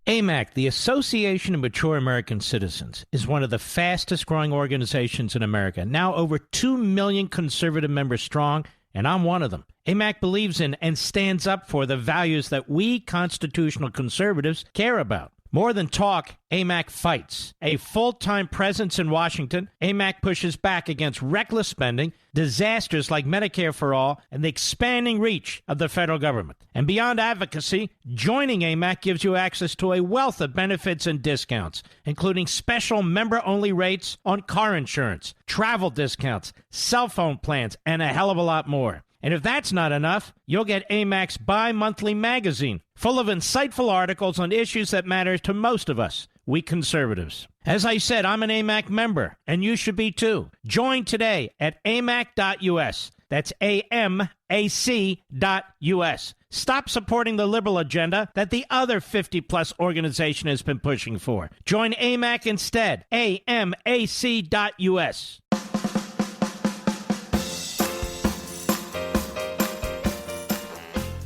AMAC, the Association of Mature American Citizens, is one of the fastest-growing organizations in America, now over 2 million conservative members strong, and I'm one of them. AMAC believes in and stands up for the values that we constitutional conservatives care about. More than talk, AMAC fights. A full-time presence in Washington, AMAC pushes back against reckless spending, disasters like Medicare for All, and the expanding reach of the federal government. And beyond advocacy, joining AMAC gives you access to a wealth of benefits and discounts, including special member-only rates on car insurance, travel discounts, cell phone plans, and a hell of a lot more. And if that's not enough, you'll get AMAC's bi-monthly magazine, full of insightful articles on issues that matter to most of us, we conservatives. As I said, I'm an AMAC member, and you should be too. Join today at amac.us. That's AMAC.us. Stop supporting the liberal agenda that the other 50-plus organization has been pushing for. Join AMAC instead. AMAC.us.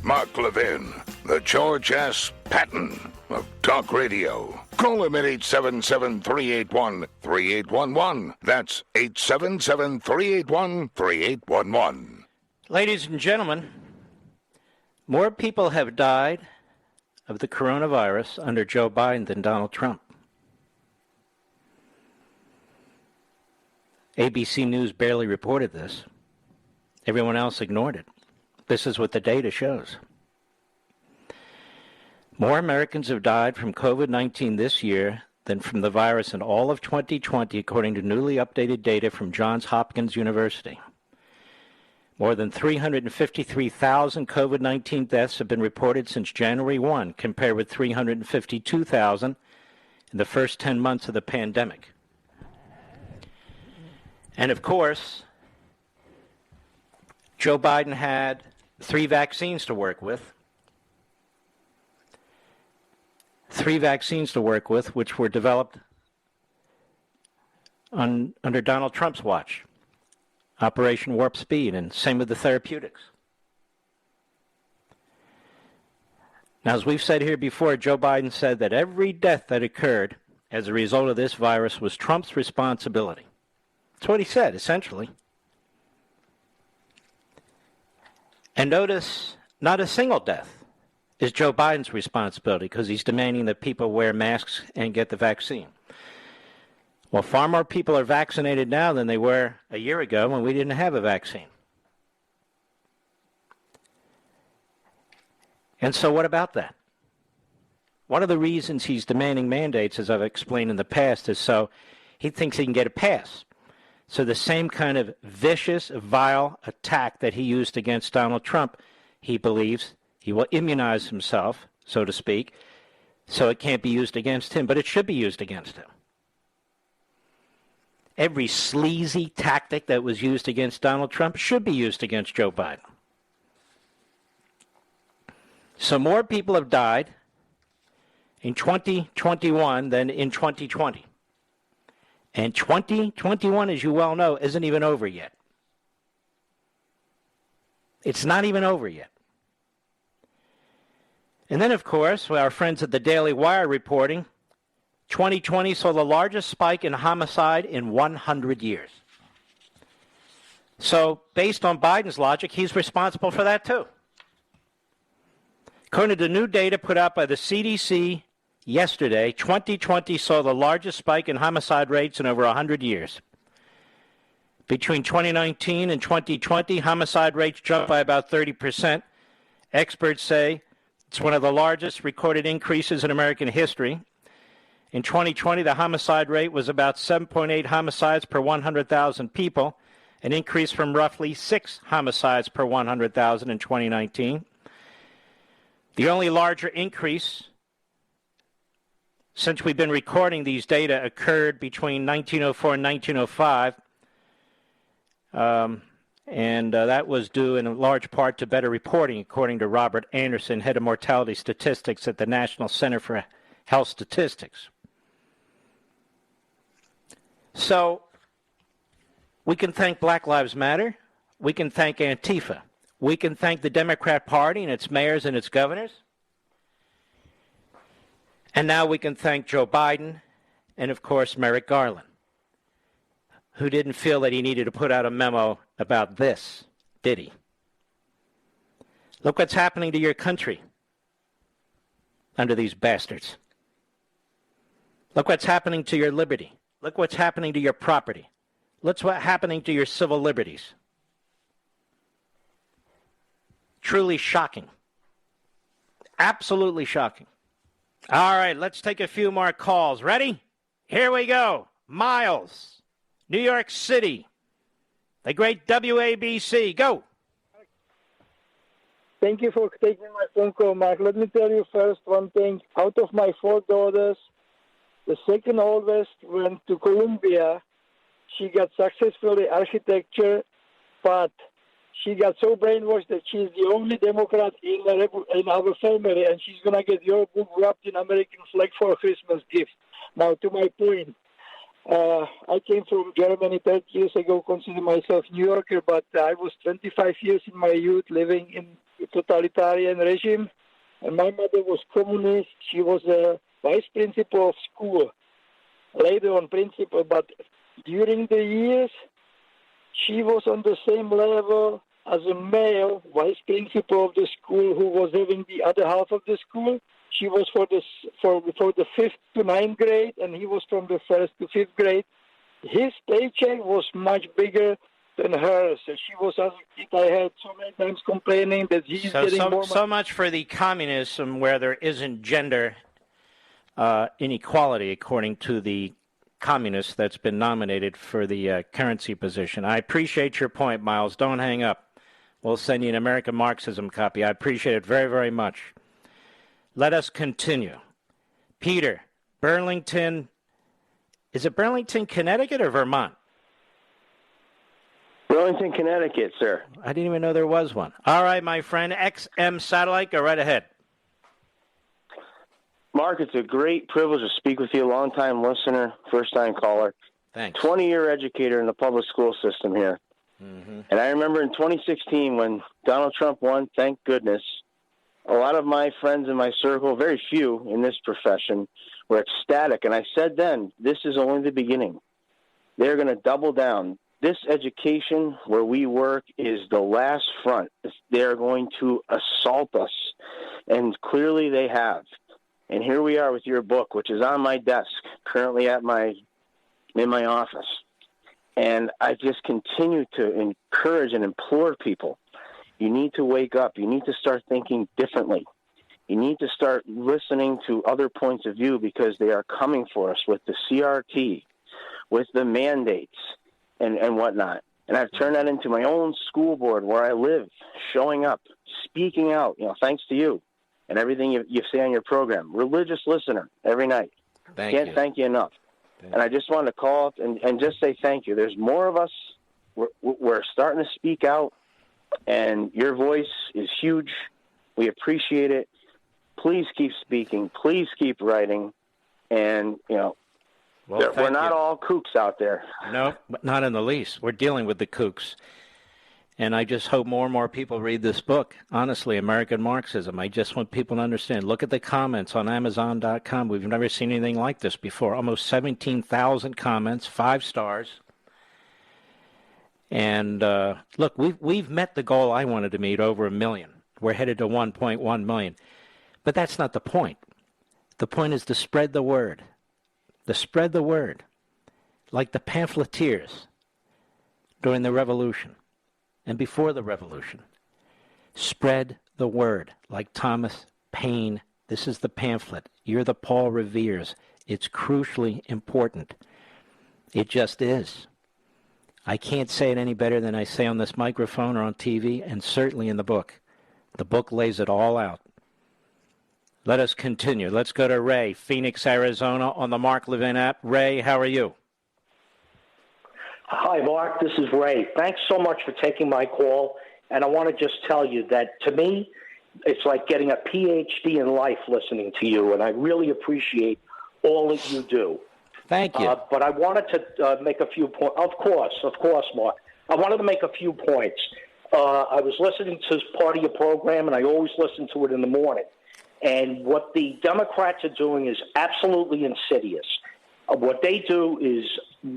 Mark Levin, the George S. Patton of Talk Radio. Call him at 877-381-3811. That's 877-381-3811. Ladies and gentlemen, more people have died of the coronavirus under Joe Biden than Donald Trump. ABC News barely reported this. Everyone else ignored it. This is what the data shows. More Americans have died from COVID-19 this year than from the virus in all of 2020, according to newly updated data from Johns Hopkins University. More than 353,000 COVID-19 deaths have been reported since January 1, compared with 352,000 in the first 10 months of the pandemic. And of course, Joe Biden had 3 vaccines to work with. 3 vaccines to work with, which were developed under Donald Trump's watch. Operation Warp Speed, and same with the therapeutics. Now, as we've said here before, Joe Biden said that every death that occurred as a result of this virus was Trump's responsibility. That's what he said, essentially. And notice, not a single death is Joe Biden's responsibility, because he's demanding that people wear masks and get the vaccine. Well, far more people are vaccinated now than they were a year ago when we didn't have a vaccine. And so what about that? One of the reasons he's demanding mandates, as I've explained in the past, is so he thinks he can get a pass. So the same kind of vicious, vile attack that he used against Donald Trump, he believes he will immunize himself, so to speak, so it can't be used against him, but it should be used against him. Every sleazy tactic that was used against Donald Trump should be used against Joe Biden. So more people have died in 2021 than in 2020. And 2021, as you well know, isn't even over yet. It's not even over yet. And then, of course, our friends at the Daily Wire reporting, 2020 saw the largest spike in homicide in 100 years. So, based on Biden's logic, he's responsible for that too. According to new data put out by the CDC yesterday, 2020 saw the largest spike in homicide rates in over 100 years. Between 2019 and 2020, homicide rates jumped by about 30%. Experts say it's one of the largest recorded increases in American history. In 2020, the homicide rate was about 7.8 homicides per 100,000 people, an increase from roughly 6 homicides per 100,000 in 2019. The only larger increase since we've been recording these data occurred between 1904 and 1905, and that was due in large part to better reporting, according to Robert Anderson, head of mortality statistics at the National Center for Health Statistics. So we can thank Black Lives Matter. We can thank Antifa. We can thank the Democrat Party and its mayors and its governors. And now we can thank Joe Biden and, of course, Merrick Garland, who didn't feel that he needed to put out a memo about this, did he? Look what's happening to your country under these bastards. Look what's happening to your liberty. Look what's happening to your property. Look what's happening to your civil liberties. Truly shocking. Absolutely shocking. All right, let's take a few more calls. Ready? Here we go. Miles, New York City, the great WABC. Go. Thank you for taking my phone call, Mark. Let me tell you first one thing. Out of my 4 daughters, the second oldest went to Columbia. She got successfully architecture, but she got so brainwashed that she's the only Democrat in our family, and she's going to get your book wrapped in American flag for a Christmas gift. Now, to my point, I came from Germany 30 years ago, consider myself New Yorker, but I was 25 years in my youth living in a totalitarian regime, and my mother was communist. She was a vice principal of school, later on principal, but during the years, she was on the same level as a male vice principal of the school who was having the other half of the school. She was for the 5th to 9th grade, and he was from the 1st to 5th grade. His paycheck was much bigger than hers. So she was, as a kid, I had so many times complaining that he's getting more money. So much for the communism where there isn't gender inequality, according to the communist that's been nominated for the currency position. I appreciate your point, Miles. Don't hang up. We'll send you an American Marxism copy. I appreciate it very, very much. Let us continue. Peter, Burlington. Is it Burlington, Connecticut, or Vermont? Burlington, Connecticut, sir. I didn't even know there was one. All right, my friend. XM Satellite, go right ahead. Mark, it's a great privilege to speak with you, long-time listener, first-time caller. Thanks. 20-year educator in the public school system here. Mm-hmm. And I remember in 2016 when Donald Trump won, thank goodness, a lot of my friends in my circle, very few in this profession, were ecstatic. And I said then, this is only the beginning. They're going to double down. This education where we work is the last front. They're going to assault us. And clearly they have. And here we are with your book, which is on my desk, currently in my office. And I just continue to encourage and implore people. You need to wake up. You need to start thinking differently. You need to start listening to other points of view because they are coming for us with the CRT, with the mandates, and whatnot. And I've turned that into my own school board where I live, showing up, speaking out, thanks to you and everything you say on your program. Religious listener every night. Can't thank you enough. And I just wanted to call up and just say thank you. There's more of us. We're starting to speak out, and your voice is huge. We appreciate it. Please keep speaking. Please keep writing. And, we're not all kooks out there. No, not in the least. We're dealing with the kooks. And I just hope more and more people read this book. Honestly, American Marxism. I just want people to understand. Look at the comments on Amazon.com. We've never seen anything like this before. Almost 17,000 comments, 5 stars. And look, we've met the goal I wanted to meet, over 1 million. We're headed to 1.1 million. But that's not the point. The point is to spread the word. To spread the word. Like the pamphleteers during the revolution. And before the revolution, spread the word like Thomas Paine. This is the pamphlet. You're the Paul Revere's. It's crucially important. It just is. I can't say it any better than I say on this microphone or on TV, and certainly in the book. The book lays it all out. Let us continue. Let's go to Ray, Phoenix, Arizona, on the Mark Levin app. Ray, how are you? Hi, Mark. This is Ray. Thanks so much for taking my call. And I want to just tell you that, to me, it's like getting a PhD in life listening to you, and I really appreciate all that you do. Thank you. But I wanted to make a few points. Of course, Mark. I wanted to make a few points. I was listening to part of your program, and I always listen to it in the morning. And what the Democrats are doing is absolutely insidious. What they do is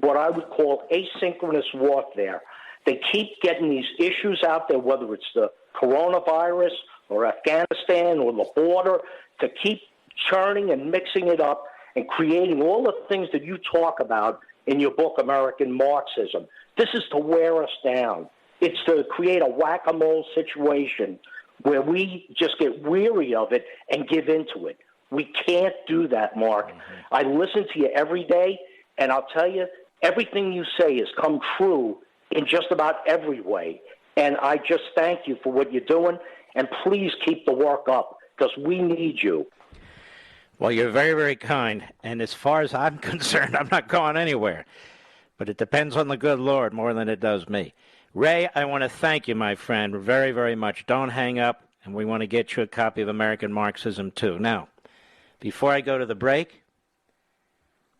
what I would call asynchronous warfare. They keep getting these issues out there, whether it's the coronavirus or Afghanistan or the border, to keep churning and mixing it up. and creating all the things that you talk about in your book, American Marxism. This is to wear us down. It's to create a whack-a-mole situation where we just get weary of it and give into it. We can't do that, Mark. I listen to you every day, and I'll tell you, everything you say has come true in just about every way. And I just thank you for what you're doing, and please keep the work up, because we need you. Well, you're very, very kind. And as far as I'm concerned, I'm not going anywhere. But it depends on the good Lord more than it does me. Ray, I want to thank you, my friend, very, very much. Don't hang up, and we want to get you a copy of American Marxism, too. Now, before I go to the break,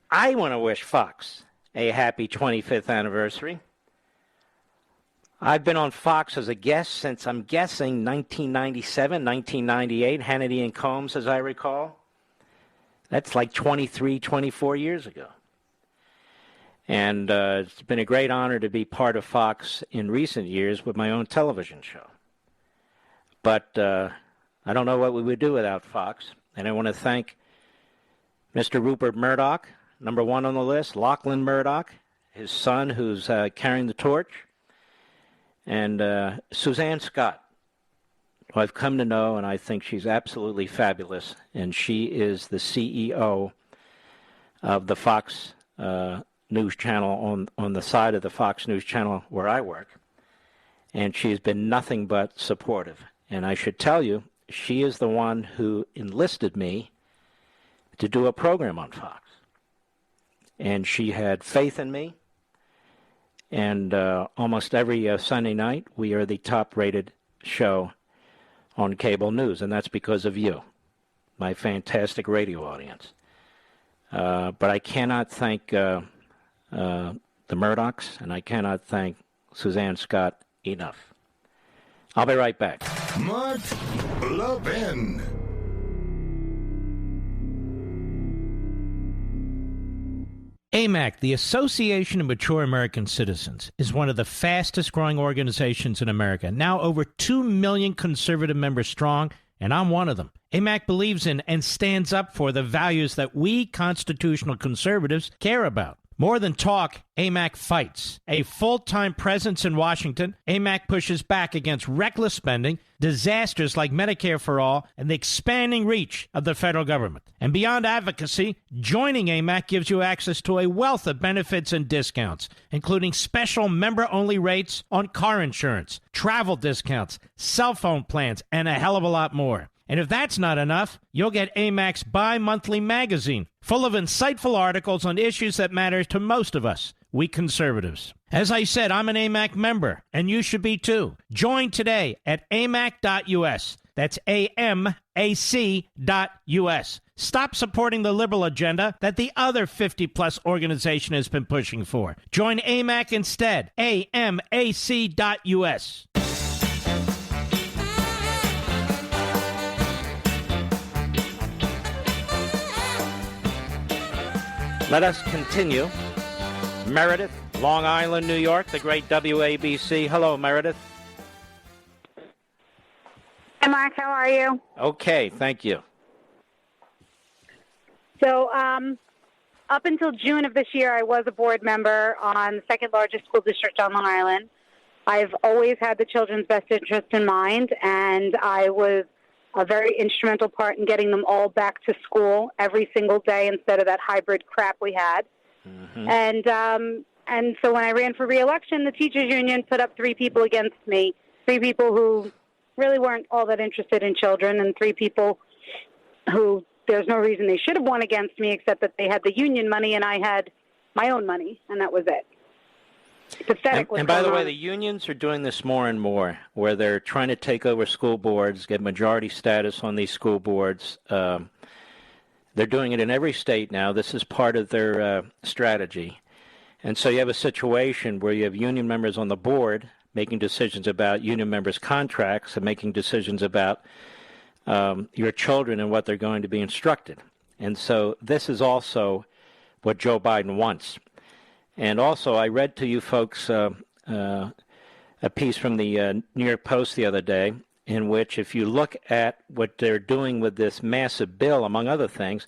I want to wish Fox a happy 25th anniversary. I've been on Fox as a guest since, I'm guessing, 1997, 1998, Hannity and Combs, as I recall. That's like 23, 24 years ago. And it's been a great honor to be part of Fox in recent years with my own television show. But I don't know what we would do without Fox. And I want to thank Mr. Rupert Murdoch, number one on the list, Lachlan Murdoch, his son who's carrying the torch, and Suzanne Scott, who I've come to know, and I think she's absolutely fabulous. And she is the CEO of the Fox News Channel on the side of the Fox News Channel where I work. And she's been nothing but supportive. And I should tell you, she is the one who enlisted me to do a program on Fox. And she had faith in me. And almost every Sunday night, we are the top-rated show on cable news. And that's because of you, my fantastic radio audience. But I cannot thank the Murdochs, and I cannot thank Suzanne Scott enough. I'll be right back. Mark Levin. AMAC, the Association of Mature American Citizens, is one of the fastest growing organizations in America, now over 2 million conservative members strong, and I'm one of them. AMAC believes in and stands up for the values that we constitutional conservatives care about. More than talk, AMAC fights. A full-time presence in Washington, AMAC pushes back against reckless spending, disasters like Medicare for All, and the expanding reach of the federal government. And beyond advocacy, joining AMAC gives you access to a wealth of benefits and discounts, including special member-only rates on car insurance, travel discounts, cell phone plans, and a hell of a lot more. And if that's not enough, you'll get AMAC's bi-monthly magazine, full of insightful articles on issues that matter to most of us, we conservatives. As I said, I'm an AMAC member, and you should be too. Join today at amac.us. That's AMAC.us. Stop supporting the liberal agenda that the other 50-plus organization has been pushing for. Join AMAC instead. AMAC.us. Let us continue. Meredith, Long Island, New York, the great WABC. Hello, Meredith. Hi, Mark. How are you? Okay, thank you. So, up until June of this year, I was a board member on the second largest school district on Long Island. I've always had the children's best interest in mind, and I was a very instrumental part in getting them all back to school every single day instead of that hybrid crap we had. Mm-hmm. And so when I ran for re-election, the teachers union put up 3 people against me, 3 people who really weren't all that interested in children, and 3 people who there's no reason they should have won against me except that they had the union money and I had my own money, and that was it. Pathetic. And by the way, the unions are doing this more and more, where they're trying to take over school boards, get majority status on these school boards. They're doing it in every state now. This is part of their strategy. And so you have a situation where you have union members on the board making decisions about union members' contracts and making decisions about your children and what they're going to be instructed. And so this is also what Joe Biden wants. And also, I read to you folks a piece from the New York Post the other day in which, if you look at what they're doing with this massive bill, among other things,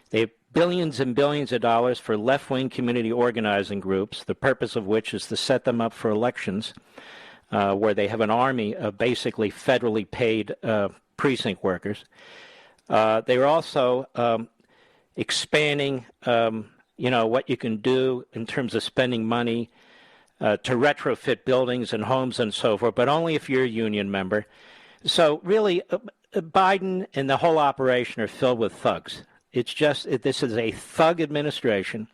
they billions and billions of dollars for left-wing community organizing groups, the purpose of which is to set them up for elections where they have an army of basically federally paid precinct workers. They're also expanding, what you can do in terms of spending money to retrofit buildings and homes and so forth, but only if you're a union member. So really, Biden and the whole operation are filled with thugs. It's just, this is a thug administration.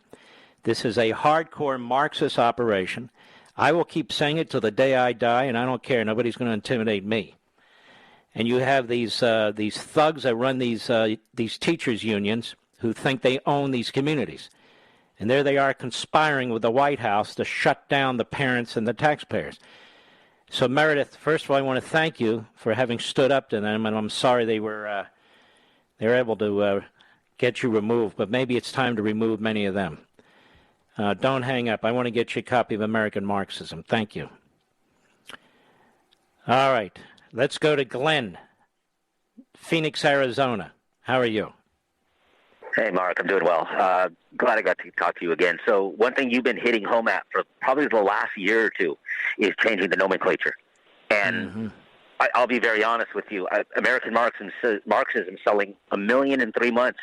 This is a hardcore Marxist operation. I will keep saying it till the day I die, and I don't care. Nobody's going to intimidate me. And you have these thugs that run these teachers' unions who think they own these communities. And there they are conspiring with the White House to shut down the parents and the taxpayers. So, Meredith, first of all, I want to thank you for having stood up to them, and I'm sorry they were able to get you removed, but maybe it's time to remove many of them. Don't hang up. I want to get you a copy of American Marxism. Thank you. All right. Let's go to Glenn, Phoenix, Arizona. How are you? Hey, Mark. I'm doing well. Glad I got to talk to you again. So one thing you've been hitting home at for probably the last year or two is changing the nomenclature. And I'll be very honest with you. American Marxism selling 1 million in 3 months.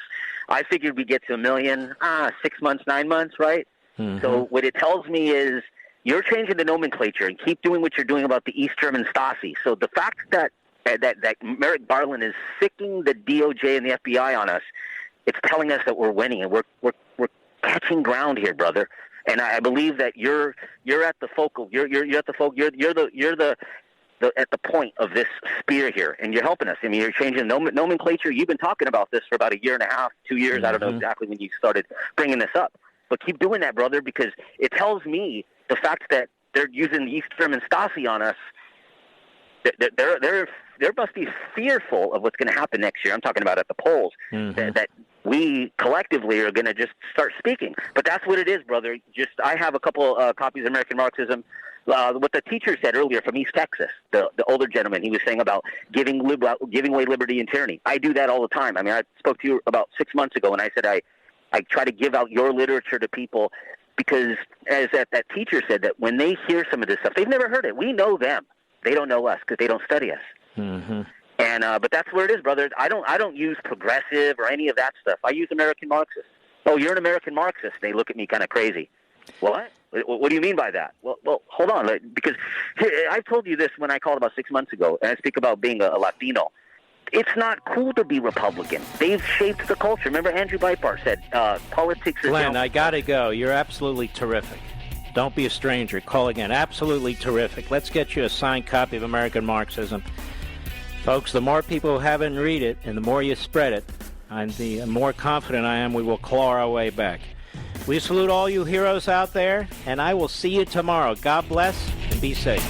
I figured we'd get to 1 million, 6 months, 9 months, right? So what it tells me is you're changing the nomenclature and keep doing what you're doing about the East German Stasi. So the fact that Merrick Garland is sicking the DOJ and the FBI on us, it's telling us that we're winning and we're catching ground here, brother. And I believe that you're at the focal. You're at the focal. You're at the point of this spear here, and you're helping us. I mean, you're changing nomenclature. You've been talking about this for about 1.5 years, 2 years. I don't know exactly when you started bringing this up, but keep doing that, brother, because it tells me the fact that they're using the East German Stasi on us. They must be fearful of what's going to happen next year. I'm talking about at the polls, that we collectively are going to just start speaking. But that's what it is, brother. I have a couple copies of American Marxism. What the teacher said earlier from East Texas, the older gentleman, he was saying about giving away liberty and tyranny. I do that all the time. I mean, I spoke to you about 6 months ago, and I said I try to give out your literature to people because, as that teacher said, that when they hear some of this stuff, they've never heard it. We know them. They don't know us because they don't study us. And but that's where it is, brother. I don't use progressive or any of that stuff. I use American Marxist. Oh, you're an American Marxist. They look at me kind of crazy. What? What do you mean by that? Well, hold on, because I told you this when I called about 6 months ago, and I speak about being a Latino. It's not cool to be Republican. They've shaped the culture. Remember Andrew Breitbart said, politics is... Glenn, I got to go. You're absolutely terrific. Don't be a stranger. Call again. Absolutely terrific. Let's get you a signed copy of American Marxism. Folks, the more people who have it and read it, and the more you spread it, and the more confident I am we will claw our way back. We salute all you heroes out there, and I will see you tomorrow. God bless, and be safe.